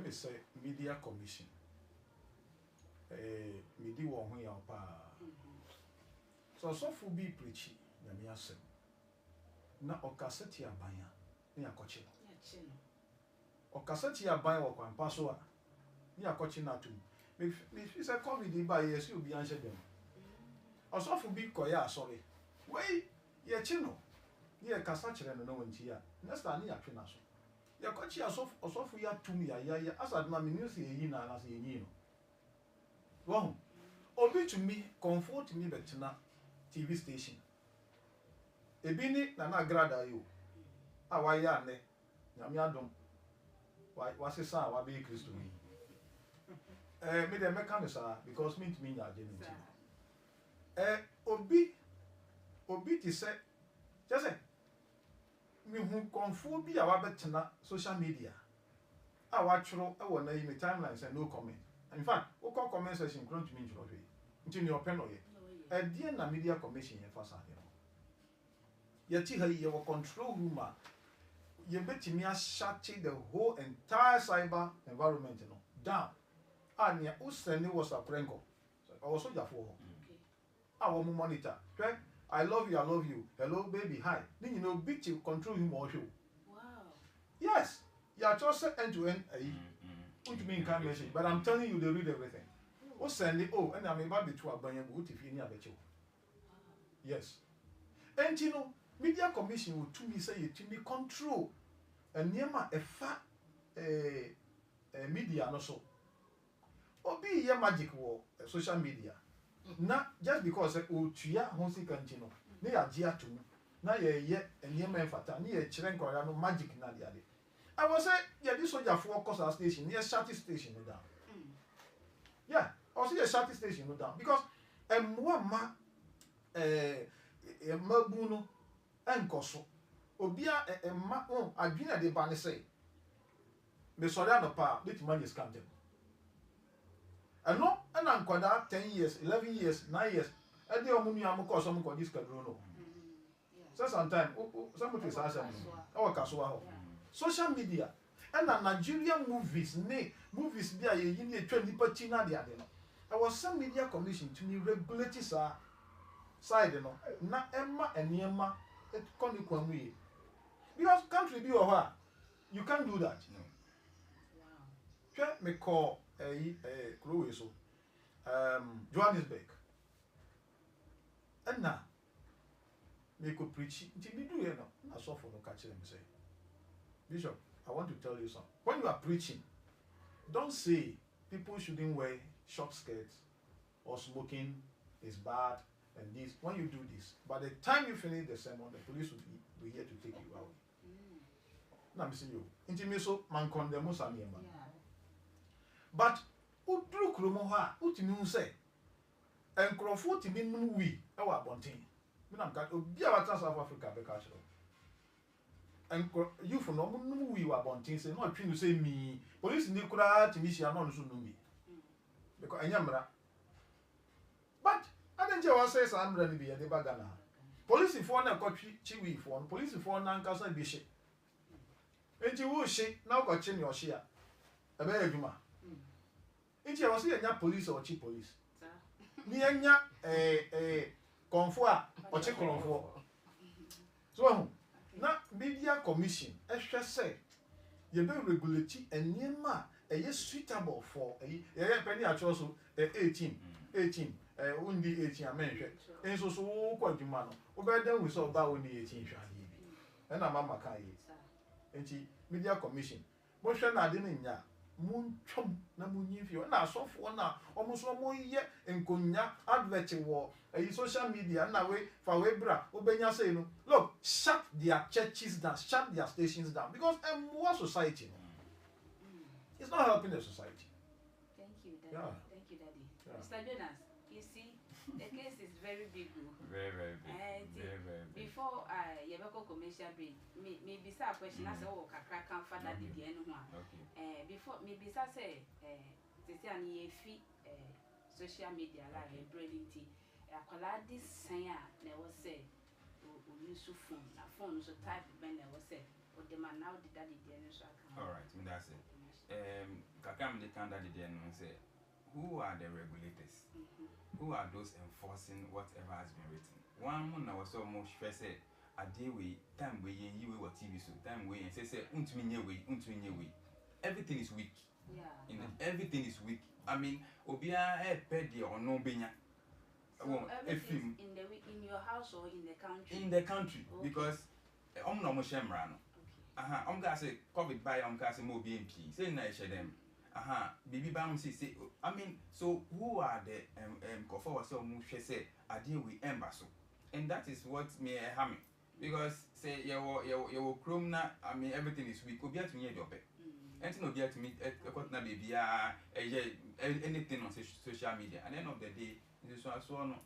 A: me say media commission me di wo ho ya pa so fu bi preach na me asem na okaseti abanya na yakoche
B: ya cheno
A: okaseti abanya wo kwan pa so a na yakoche na tu me say covid ba yes obi anhye dem osofu bi koya asori wey ye chino ye kasa kire no wonti ya next time ya twe na so ye kochi osofu ya tumi ya asad na me news ye yi na se ye yi no wo obi to me comfort me betina TV station ebi ni na grada yo a wa ya ne nyame adom wa sesa wa be Kristo ni me de meka me sa because me to me nya je ni obi ti se just me hu konfo bi a wa betena social media a wa tworo e wo na yi me timeline say no comment in fact wo comment section crunch me njuro we nti ni open oye e die na media commission ye fa sa de no ye ti ha ye wo control room a ye betimi a shut the whole entire cyber environment no down and ya useni was a pranko so I was soldier for I want monitor. Okay? I love you. Hello, baby. Hi. Then you know, big to control him or you.
B: wow
A: Yes. You are just end to end. What do you mean can't message? But I'm telling you, they read everything. Oh, send it. Oh, and I'm about to a banyan boot if you near bet you. Yes. And you know, media commission will to me say it to me control. And near my a fat media no so. Or be your magic war, social media. Na just because o tua honsi kanti no na ya gia to na ye enema enfata na ye kire nkwara no magic na de ade I was say yeah this soldier for course station near shuttle station no down yeah I was say shuttle station no down because emwa mabu no enkoso obia emma adwena de ba ne say me sorry no pa let man is scam them. And no, and I'm 10 years, 11 years, 9 years, e dey omu nua mo ko so mo ko this kadro no so sometimes somebody say say o ka so ho social media and Nigerian movies bia ye yi ne twa nipa chi na de ade no I was some media commission to me regulate side no na emma eniema it kon ni kwamu ye because country be or you can't do that no wow me call Chloe so Johannesburg and na me could preach nti me do here no na so for no catch them say Bishop I want to tell you something when you are preaching don't say people shouldn't wear short skirts or smoking is bad and this when you do this by the time you finish the sermon the police will be here to take you away na me say you nti me so man condemn some yema but udru kromo ho a utimi hu say enkrofo timi num wi e wa bonten me na ka obi a wata South Africa be ka shiro you for no num wi wa bonten say no atwi no say mi police ni kura timi hia no so num wi because enyamra but I didn't say I'm ready to be a debagana. Police for na kotwi chiwi for police for na nkasa bi hye. Enti wo hye na ko chi ne o hye a. E be adwuma. Enti e wo se nya police or chi police. Ni anya konfo a o chi konfo. So na media commission e hwe se ye be regulate enema e suitable for e penny a cho so 18 undi 18 amenhwe enso so ko adwuma no wo be dan wi so ba woni 18 hwade bi na mama kan yi enti media commission mo hwe na ade ne nya mo twom na mo nyifio na asofo na omo so mo ye enkonya advert wo social media na we fa we bra wo benya say no look shut their churches down shut their stations down because what society no it's not helping the society.
B: Thank you, Daddy. Thank you, Daddy. Mr. Jonas, you see, the case is very big.
C: Very big. Very big.
B: Before you go commercial break, maybe say a question as oh kakra kan fa Daddy di enu ho. Okay. Before maybe say say ani efi social media la e brilliant. Akola this sign na we say o use phone. Na phone so type ben na we say o the man now the Daddy di enu so aka. All
C: right, me that's it. Kakam the candidate then say, who are the regulators? Who are those enforcing whatever has been written? One month was so much first say a day we time we you were TV so time we and say untuminye way. Everything is weak. Yeah. Everything is weak. I mean, obia e pedi or no benya.
B: So everything in your house or in the country?
C: In the country, okay. Because no mo shemra no. I'm gonna say COVID by I'm gonna say more BNP. Say na share them. Baby bam say I mean so who are the for so mu say I deal with embassy. And that is what me harm because say your chrome na I mean everything is weak. Obi at me job. Anything obi at me na baby anything on social media. At the end of the day this one so no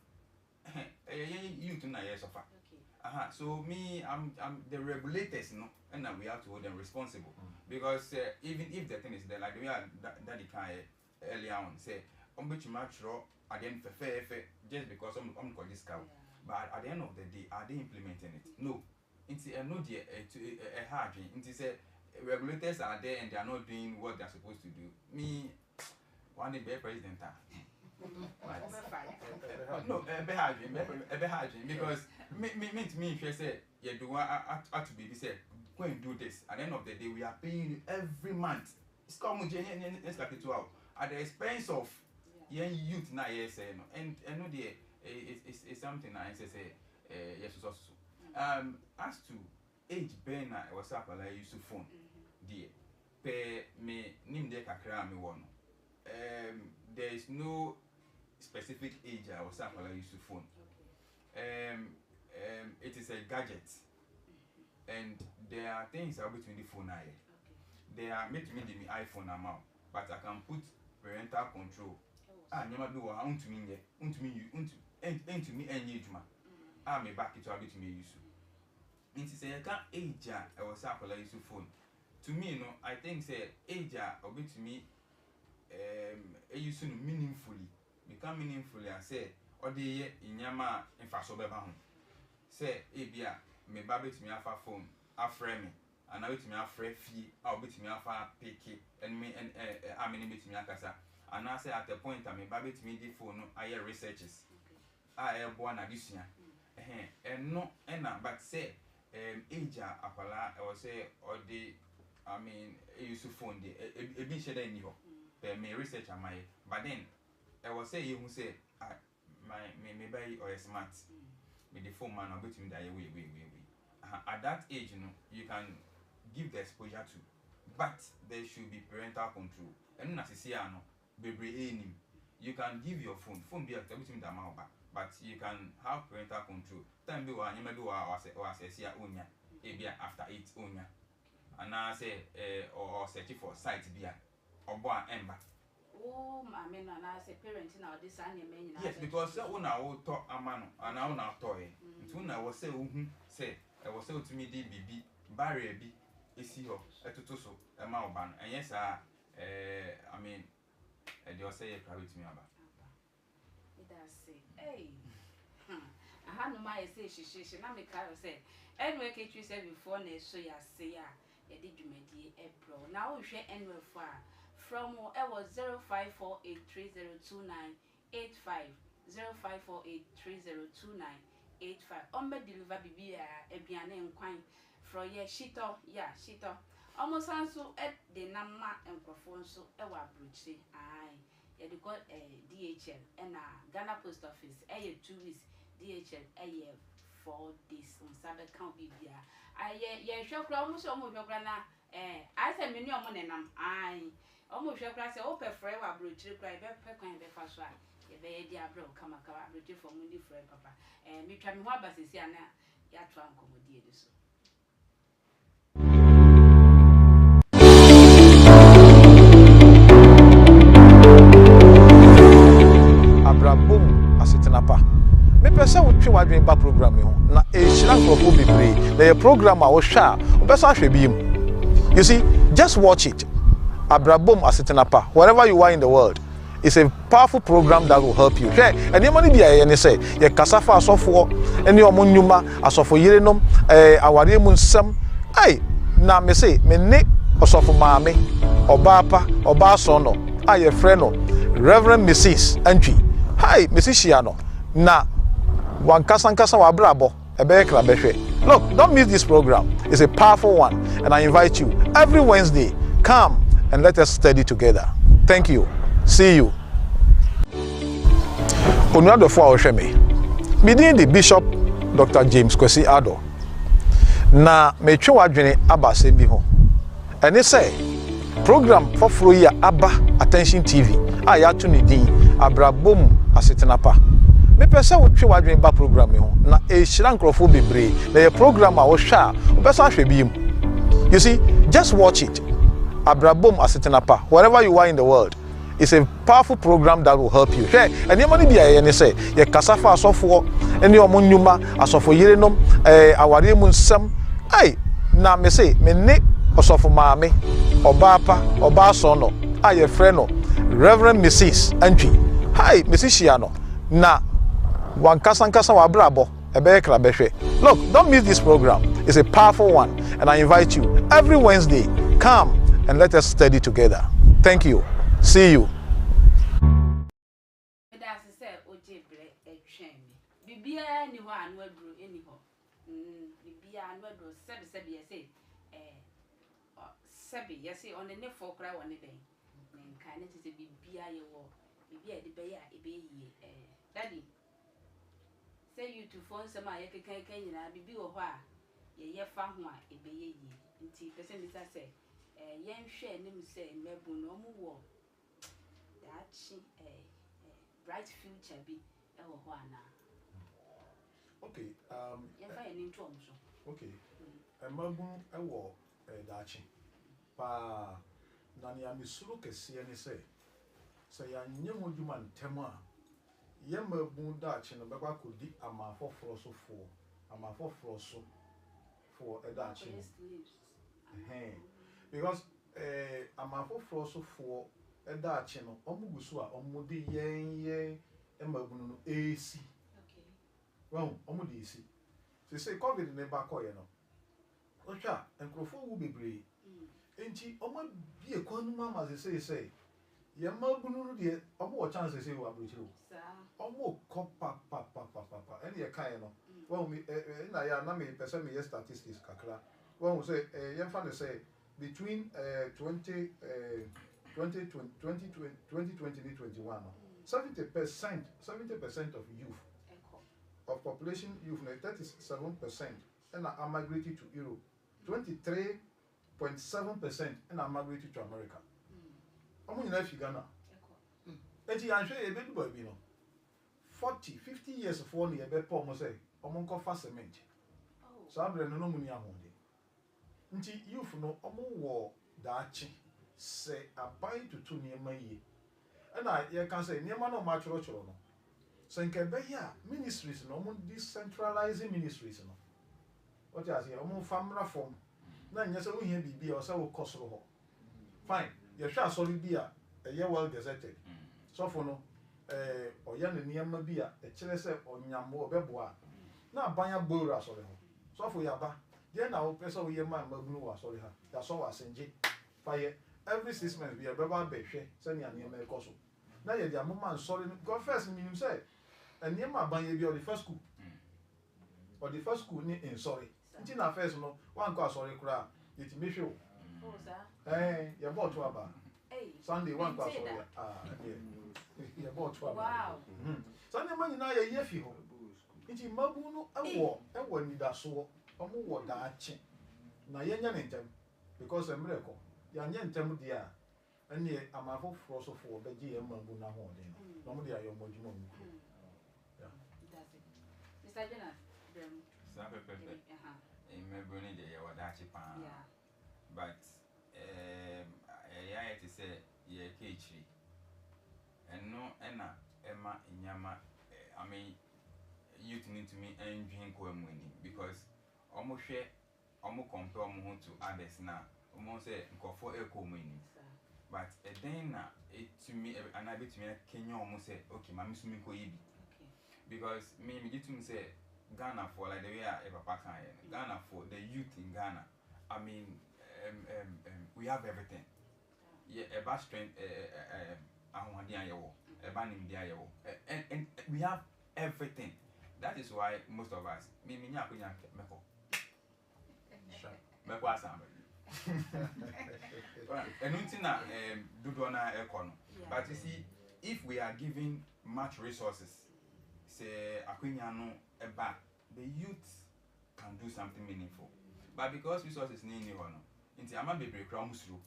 C: you to na yes suffer. So me, I'm the regulators, no, and now we have to hold them responsible because even if the thing is there, like the way Daddy can earlier on say, which match at the end fair just because I'm called this cow, but at the end of the day, are they implementing it? No, it's no dear a hard thing. It's regulators are there and they are not doing what they're supposed to do. Me, one day be president. No, because me she say you do to be say go and do this. At the end of the day, we are paying you every month. It's come at the expense of young youth now. Yes, and no, it's something I say yes also. As to age, Ben, I was up like used to phone, dear. Pay me nim de kakra me one. There is no specific age I was up used to phone. It is a gadget, and there are things that between the phone I. They are made me the iPhone amount, but I can put parental control. Never do want to me to me any juma. I may back it to a bit me use. It is a can't age I was up used to phone. To me, no, I think say age or bit to me. You soon meaningfully become meaningfully and say or the inyama in Fasobeba. Say, Abia, me babbit me afa phone, a frame, and I bit me a free fee, I'll bit me afa picky, and me and I mean bit me akasa. And I say at the point I mean babbit me the phone, I hear researches. I have one addition. And no, but say, Aja Apala, I will say, or the, I mean, used to phone the a bit shed anyhow. Me research on my, but then I will say, you who say, my me buy or a smart with the phone man, I'll bet him that way. At that age, you can give the exposure to, but there should be parental control. And as you see, baby, you can give your phone be active with the amount. But you can have parental control. Time be one, you may do or say, onya, after 8 onya. And I say, or search for site beer or boy ember.
B: Oh, I mean, and I say parenting now, this anime.
C: Yes, because when I will talk a man, and I will not toy. When I was say, I was so to me, DBB, barrier B, is here, a tutuso, a malban. And yes, I mean, you'll say a crowd with me about.
B: Hey, I had no my say she not make her say. Anyway, you said before, so ya say, ya did you make April. Now we share anywhere far from it was 0548302985 0548302985. On me deliver bibi a biane and quine from ye shito, almost answer at the number and perform so ever bridge. Aye. Yeah, they got DHL and Ghana Post Office. 2 weeks DHL 4 days on Sabbath count BBA. Shop almost your grana. I said, many money, I almost your class open forever, bridge, cry, kind of fast one. A very dear bro, come a car, bridge for Mundi for papa. And me try more but is yana, ya try and accommodate this.
A: Abrabo Asetena pa. Me pese wo twe wadwen ba program ho na e hira nkrofo bebre na ye program a wo hwa wo pese ahwe bi mu. You see, just watch it. Abrabo Asetena pa. Wherever you are in the world, it's a powerful program that will help you. Hey, and the money dia ye ne say ye kasafa asofo ene omo nnwuma asofo yerenom aware mu nsam. Ai, na me say me ne osofo maame oba oba so no aye frɛ no Reverend Mrs. Antwi. Hi, Mrs. Shiano. Na wankasankasa wa Abrabo ebe kra behwe. Look, don't miss this program. It's a powerful one, and I invite you every Wednesday. Come and let us study together. Thank you. See you. Onuado fo awhweme. Bidin the Bishop Dr. James Kwesi Ado. Na metwe wadwene abase bi ho. Ene say program foforo ya aba Attention TV a ya to ne din Abrabo Asetena pa. Me pese wo twe wadwen ba program ho na e hira nkrofo bebre na ye program a wo hwa wo pese ahwe bi mu. You see, just watch it. Abrabo Asetena pa. Wherever you are in the world, it's a powerful program that will help you. Hey, and the money be a ne say ye kasafa asofo ene omo nnwuma asofo yerenom aware mu nsam. Ai, na me say me ne osofo maame oba so no aye frɛ no Reverend Mrs. Antwi. Hi, Mrs. Shiano. Na wankasankasa wa Abrabo ebe kra behwe. Look, don't miss this program. It's a powerful one, and I invite you every Wednesday. Come and let us study together. Thank you. See you.
B: Yes, on the next 4 cry one day. Kind of is a BBI war. Bibia the Bay, Daddy. Say you to phone some I can be or why. Ye found one, a bay, until person is I say, young share name say, Mebu no more. That she a bright future be our one.
A: Okay, okay. A magun a war, a dachi. Pa nani amisuru kesi ani say ya nyemo dwuma ntem a ye magun dachi no beba kodi amafoforo so for a dachi because amafoforo so for a dachi no omugusu a omudi yen Emma Bunu AC.
B: Okay.
A: Well, almost AC. So say COVID in the back or no. Ocha, and Crofo will be brave. And she almost be a conman as they say. Yamma Bunu, dear, almost chance they say, what will you? Almost papa. Any a kind of. Well, me, I am not person me statistics, Kakra. One will say, young fan say, between 2020-2021, 70% of youth, of population youth, 37%, and are migrated to Europe, 23.7% and are migrated to America. I'm going to Ghana. And I'm sure a baby boy, 40-50 years of one year, but almost say, I'm going to cement. So I'm going to know money. Nti youth no omo wo daachi say abai tutu niema yi na ye kan say niema no ma choro no so nke be ya ministries no omo decentralizing ministries no what you say omo famra form na nya say wo hia bibi o say wo kosoro ho fine ye hwa asori bi a ye well gazetted so for no oya ne niema bi a e kire say onyamo obeboa na abanya boru asori ho so for ya ba. Then our person we man magnu was sorry ha. That's all was enje. Fire every 6 months we are baba be hwe send ya near me koso. Na ye dia mama sorry God first mean say and near my ban ye be on the first school. Or the first school ni in sorry. Nti na first no one go sorry kra it me hwe.
B: Oh sir.
A: You bought to aba.
B: Hey.
A: Sunday one go sorry. Yeah. You bought to aba.
B: Wow.
A: Sunday man na ye fi ho. Nti mabu no ewo nidaso. Omo wo daachi na yenya ne ntem because emreko ya nya ntem dia ene amafo fro so fo beji ye mambu na ho den no mo dia yo modjuma mu yeah
B: that's it Mr. Jonas dem
C: Sabe pepe emebo ni de ye wo daachi pa
B: yeah
C: but ya to say ye kechi eno ena ema nyama I mean youth need to me engine ko amuni because omo hwe omo compare omo to others na omo say nkofo ekomuni but then na to me and I bet me Kenya omo say okay mami sumi ko yibi because me get to me say Ghana for like the way papa can Ghana for the youth in Ghana I mean we have everything yeah about strength ahwadi ayewo eba nimdi ayewo and we have everything. That is why most of us me nya kunya meko meko asamba enunti na dodo na ekono but you see if we are giving much resources say akunya no eba the youth can do something meaningful but because resources ni hono nti ama bebre kra musuru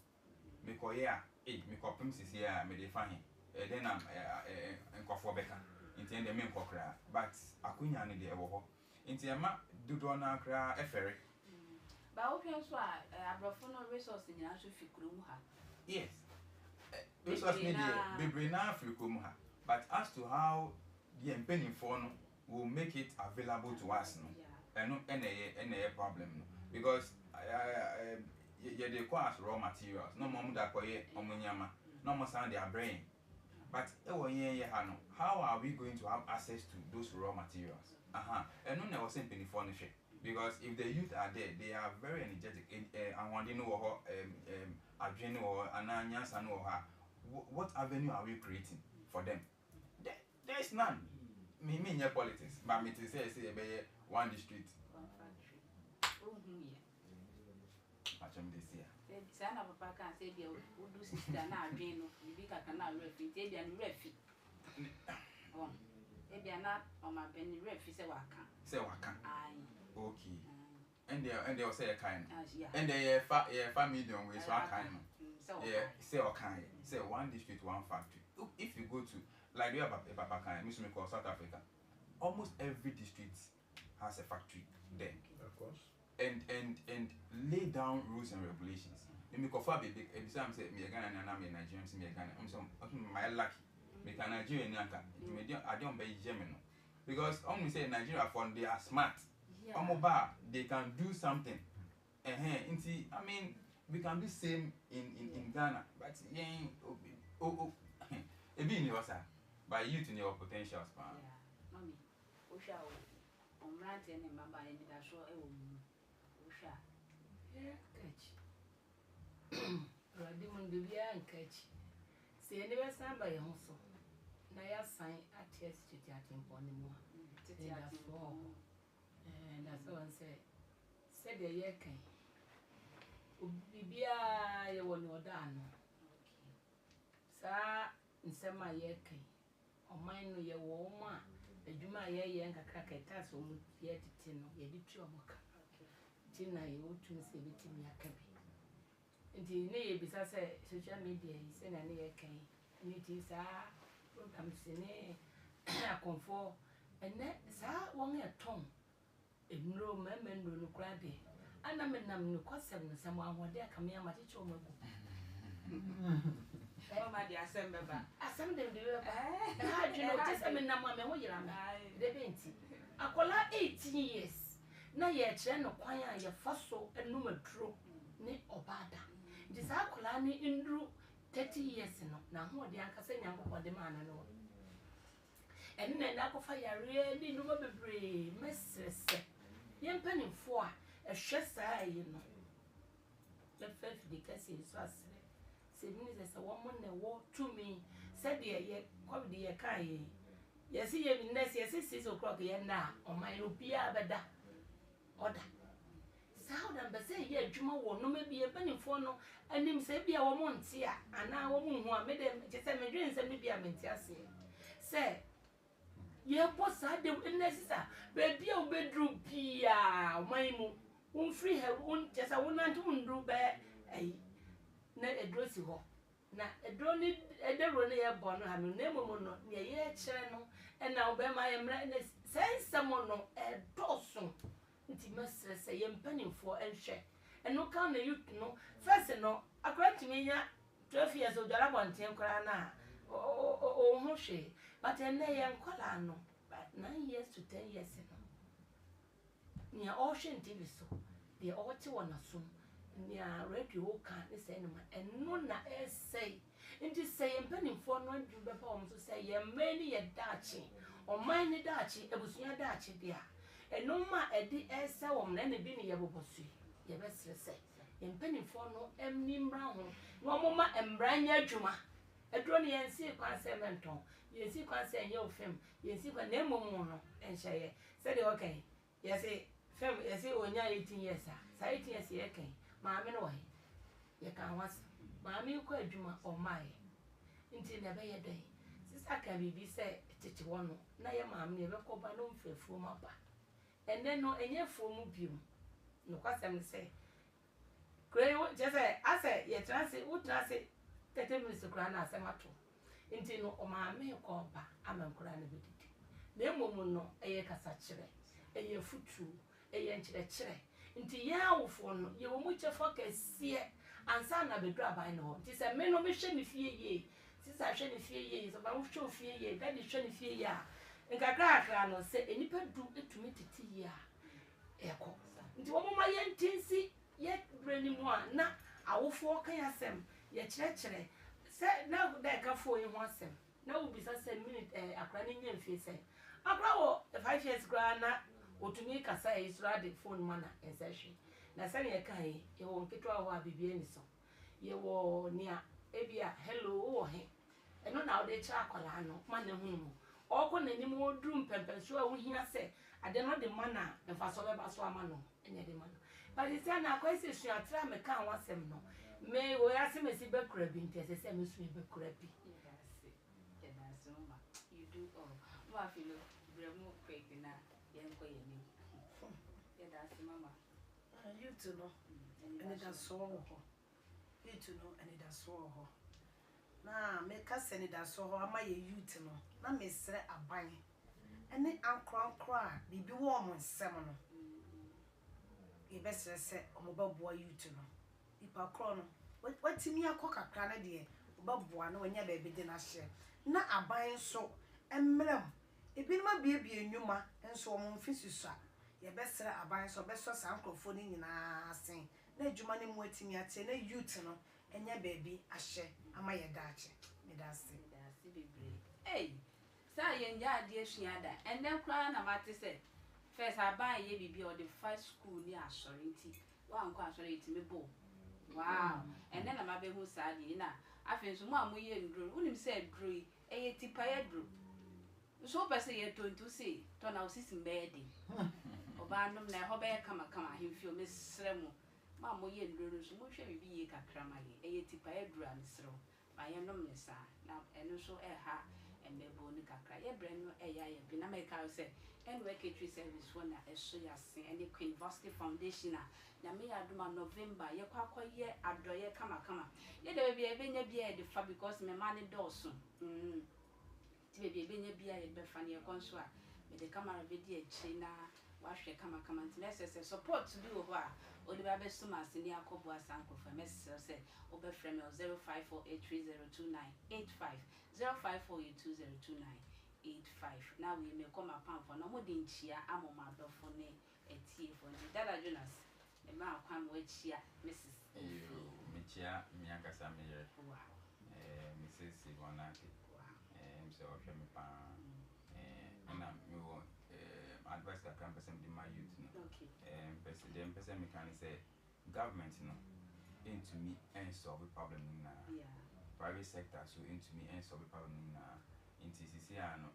C: meko ya meko pem sisi ya me dey fahin then am nkofo beka inti ende me nkokra but akunya ne de ewo ho inti ama dodo na kra efere
B: ba opian so abrofo no resource nyina so fikuru mu ha
C: yes resource ne de bebre na fikuru mu ha but as to how the penny for no will make it available to us no eno ene problem no because ye dey call as raw materials no mo da koye omunyama no mo sound their brain. But how are we going to have access to those raw materials? And no was simply furniture because if the youth are there, they are very energetic. And one know adrenaline or ananyas and what avenue are we creating for them? There is none. Me in politics, but me to say one district,
B: one factory.
C: This year.
B: Sana papa can say dia do sister na adwen no bibi kaka na refi tie bia no refi oh e bia na o ma be ni refi say waka ai
C: okay and they say kind and they fa medium we so kind yeah say kind say one district one factory if you go to like we have a papa kind me call South Africa almost every district has a factory there
A: of course
C: and lay down rules and regulations. Me ko fa bebe e bisa am say me Ghana na me Nigerian say me Ghana my lucky me can Nigerian nyanka me dey adon be jeme no because say Nigeria for they are smart ba they can do something nti I mean we can do same in Ghana but e be ni wasa But youth in your potentials, man.
B: Yeah, mommy. Osha o mrante ne mama ni da so e wo mu. Osha.
D: Yeah, catch. Radi mun bibia catch. Se ni be san ba ye ho so. Na ya san ats titi atimpo ni mu. Titi atimpo. That's all say. Said the year kan. Bibia ye woni oda no.
B: Okay.
D: Sa nsema ye kan. Oman no ye wo ma adwuma ye nkakra keta so mu ye tete no ye di tu omoka.
B: Okay.
D: Tina ye otu se betimi aka bi. Nti ne ye bisa se social media yi se na ne ye kan. Ni ti sa program se ne akonfo ene sa won e ton enro memendo no kra de ana menam no kwasem no sam ahode aka me amate che omagu.
B: Mama di assemble ba.
D: Asem dem de ba. Ha dwene o tese menam a me ho yira me. De benti. Akola 18 years. Na ye kire no kwan a ye fa so enum aduro ne obada. Nti sa akola ni nduru 30 years no na ho de ankasa nyankopɔ de ma na no. Enne na akofa yare ni no bebre mesrese. Ye mpanimfo a ehwe saa yi no. Le fef de kase so asre. Se minister se wo mo ne wo to me said ye covid ye kai ye see ye minister ye 6 o'clock ye na o man obia beda order sao dan be say ye adwuma wo no ma bia panimfo no anim se bia wo mo nte a ana wo mo hu a me de je se me dwen se me bia me nte ase se ye posa de necessary be bia wo bedru bia o man mu un free have un je se wo nantu ndru be ai na edrosi ho na edroni edero ne ye bo no ha me na momo no ne ye kire no e na obe ma ye mra ne sense mo no edoso nti mesrese ye mpanimfo enhwe eno ka na youth no first no akwati menya 12 years o dara bonten kora na o ho hwe but ene ye nkola no 9 years to 10 years no nya o hwe nti so de o ti wona sum nya radio ka ne say no eno na say nti say mpanimfo no adu be pa o so say ye mani ye dachi o man ni dachi ebusunya dachi dia eno ma edi say wo na ne bi ne ye bobosu ye be sese ye mpanimfo no emni mra ho no mo ma embranya adwuma edro ne ye nsi kwan say menton ye nsi kwan say nye ofem ye nsi kwan na emomu no enhye ye say de okay ye say fem ye say onya 18 years a say 18 years ye kan maame no wahe ye kan was maame ko adwuma o mae nti na be ye den sisa ka bibi se tete wono na ye maame ye be ko ba no mfefu ma ba enne no enye fu mu biom no kwasem se kre je se ase ye transe u transe 30 minutes kra na asemato nti no o maame ko ba amankura na bedidi na emom no eye kasa kire eye futu eye nkire kire nti ya awofo no ye wo mu chefo kasie ansa na bedu aban no nti se me no me hwe ne fie ye sisa hwe ne fie ye so ba wo hwe fie ye daddy hwe ne fie ya nkakra akra no se enipa du etumi titi ya eko nti wo mama ye ntinsi ye brani mu a na awofo kan asem ye kire se na da ka fo ye ho asem na wo bisa se minute akra ne nya mfie se akra wo 5 years gra na otumi kasa isra de phone mana ensehwe na sane ye kan ye wo nketwa ho abibie ni so ye wo nia ebia hello wo he eno na wo de kira akola no mana hunu oko na nim wo drum pempenso a wo hia se ade no de mana mfa so be ba so ama no enye de mana but isi na akwese suatra me kan wasem no me wo yase me si be kura bi ntese se me su be kura bi
B: yes mama you do all ma feel bremo quick na yenko yeni yeah that's mama
D: you to know and that so ho you to know and that so ho na me ka se ni that so ho ama ye youth no na me sre aban ene ankra bibi wo mo nsem no e be se omobaboa youth no ipa kro no watimi akokakra na de obaboa na wanya ba bi de na hye na aban so emrem ebinuma biebie enwuma enso wo mfisusa ye besere aban so beso sankrofo ni nyina asen na adwuma ne mu atimi ate na youth no enya ba bi ahye ama ye daache me da se
B: bebre hey say yen ya de suada and then cry na mate say first I buy ye bibi or the first school ni assurity one kwa assurity me bo wow and then am abehu sadi na afen so mo amoye ndro unim say dro e ye tipa ye dro so person ye to say to na osisi mbedi oba nom na ho be kama hemfio mesremo ma moye ndro so mo hwe bibi ye kakra ma ye tipa ye dro amsro ma ye nom ne sa na eno so ha emebo ni kakra ye breno ya bi na make out say NWKT service for na eso ya sen and the Queen University Foundation na me ya duma November ye kwa ye adoye kama ye de be nya bia de fa because me man doso ti be nya bia ye be fa ne ye konso a me de camera be di echi na wa hwe kama nti necessary support to do ho a o de ba be so ma seni akobo asanko fa message say o be frame 0548302985 0548202985 now we may come upon for no more than chia amoma dofo ne etie for Dada Jonas e ma kwam wa chia Mrs.
C: me chia me akasa me yere
B: Wow.
C: Mrs. Wanaki
B: Wow.
C: So hwe me pa and me wo advice ka kan person di my youth no
B: Okay.
C: person me can say government no into me and solve the problem na
B: Yeah.
C: private sector so into me and solve the problem na into CC ano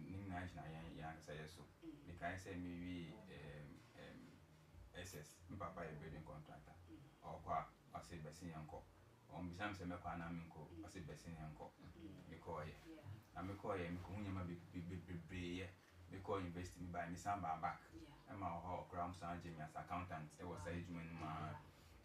C: ninga na yan say so because say me SS papa a building contractor or kwa I say besin yanko on bisam say me kwa na me ko I say besin yanko me ko ye na me ko ye me ko hunya ma be ye me ko invest me by me samba back am a ho kram san jemi as accountant e was say juma ma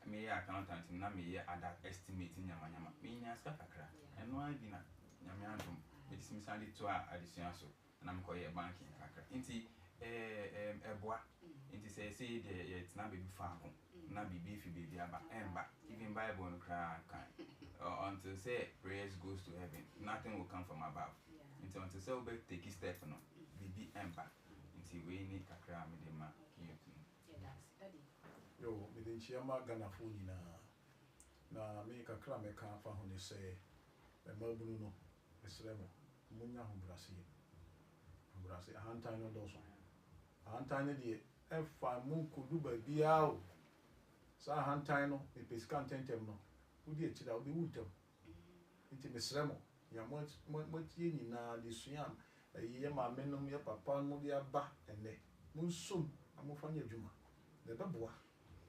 C: me accountant na me ye other estimate nyama me nya ska kakra eno an bi na nyame andum me dismisali to addition so na me ko ye banking kakra nti eboa nti say the it's na baby fa ho na bibi fi baby aba emba even bible no cry kan until say prayers goes to heaven nothing will come from above until say we take a step no bibi emba nti we ni kakra me de ma kiyotu
A: yo me den chiama Ghana fo nyina na me kakra me ka fa ho ne say e mabunu no esremo munya ho brase ahantan no doso ahantan ne de e fa mu kodu ba bia o sa ahantan no e pesika tentem no wodi e chira obi wutam nti mesremo ya mo tie nyina de suam ye ma menom ye papa mo de aba ene munsum amofanya adwuma de beboa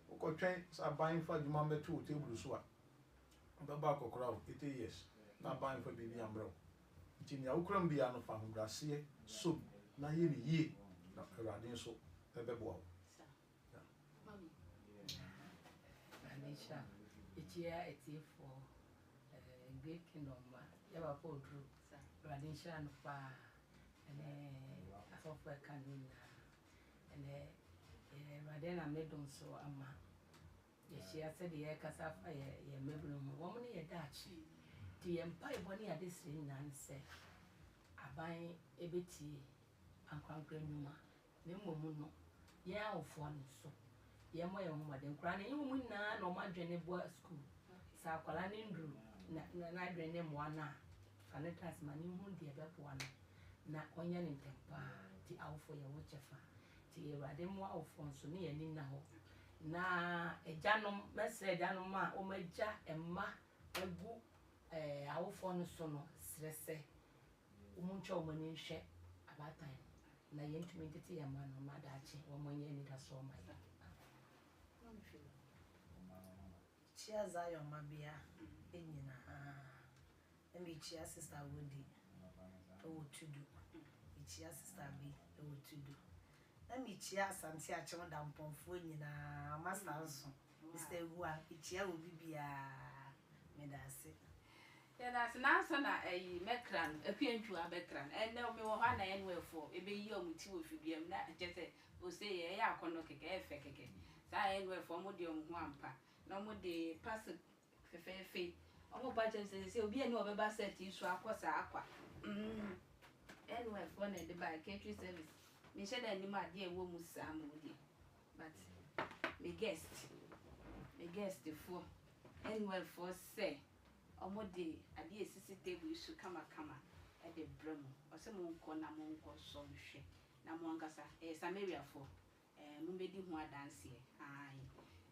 A: ukotwen sa ban fa adwuma meto table so a baba akokora o 80 years na ban fa bibi ambrɛ nti nya ukram bia no fa hobrase so na ye ni yie na awurade so beboa o
B: Mami
D: Anisha ichia for Great Kingdom ya ba po dru Anisha no pa ene asofa kanina ene radena medon so ama ye shia said ye kasafa ye mebulu mo wo ne ye dachi ti ye mpa iboni ade sire nan se aban ebeti ankwankra nyuma ne mmomu no ye awofo no so ye mo ye ho de nkra ne mu na no ma dwene bo school sa akwala ne ndru na dwene mo ana sanitas mani hu de bebo ana na onya ne tempa ti awofo ye wo chefa ti erade mo awofo so ne ye ni na ho na ejanom mesre ejanom a o maja emma egu awofo no so no srese o muncho o mani hwe abatan na ye ntumi tete ye ma no madachi wo manye ni da so mai
E: chia Zion mabia enyina emi chia sister Wodi o tudu chia sister B o tudu emi chia asante achem da mpomfo nyina master nso Mr. Gua chia obi bia medase
B: yeah, that's na na mekran apiantwu abekran and now me wo ha na enwefo ebe yi omuti wo fibiam na jese o say ye ya akono keke efe keke sa enwefo mo de omu ampa na mo de pass fefefe omo budget say obi ani obeba set isu akosa akwa enwefo na de by catering service me she da ni ma de ewo mu sam odi but me guest for enwefo say omo de ade esisi table isu kama at the brim, or some corner monko so she. Namongasa, a Samaria for Mumbedi Mua dance here. Aye.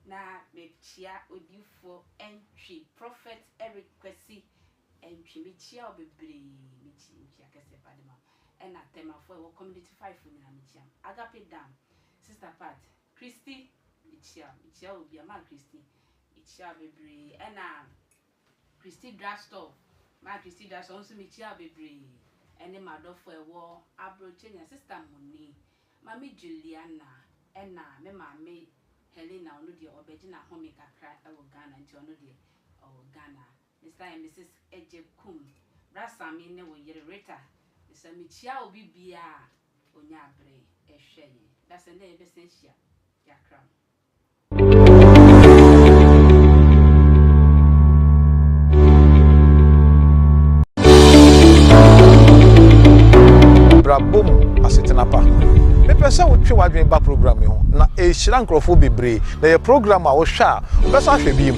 B: Na me chia odi for entry prophet Eric Kwesi entry me chia obebre me chia kese padema and na tema for community 5 na me chia agape dam sister Pat Christy me chia obi ama Christy me chia obebre and na Christy drugstore ma Christy drugstore so me chia obebre and ma do for e wo abroche nya sister Moni mami Juliana and na me mama Helena ono de obegina home kakra e wo Ghana nti ono de o Ghana Mr. and Mrs. Eje Kum brasa me ne wo yere Rita Mr. Michia obi bia onya abre e hweye that's and e be sensia yakra
A: Abrabo Asetena pa me pese wo twe wadwen ba program ho na e hira nkrofo bebre na ye program a wo hwa pese ahwe biem.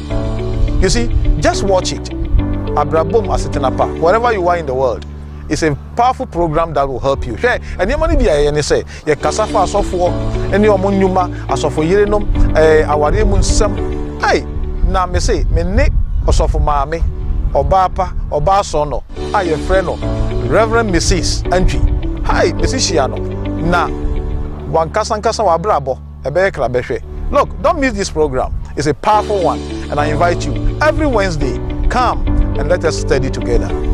A: You see, just watch it. Abrabo Asetena pa wherever you are in the world. It's a powerful program that will help you. Hey, and your money be a say, ye kasafa asofo, any omunyuma, asofo yerenom, aware munsem. Hey, na me say, me ne osofo maame, obapa, obasono, aye freno, Reverend Mrs. Entry. Hi, Mrs. Shiano. Na, wankasankasa wa Abrabo, ebe krabehwe. Look, don't miss this program. It's a powerful one, and I invite you every Wednesday. Come and let us study together.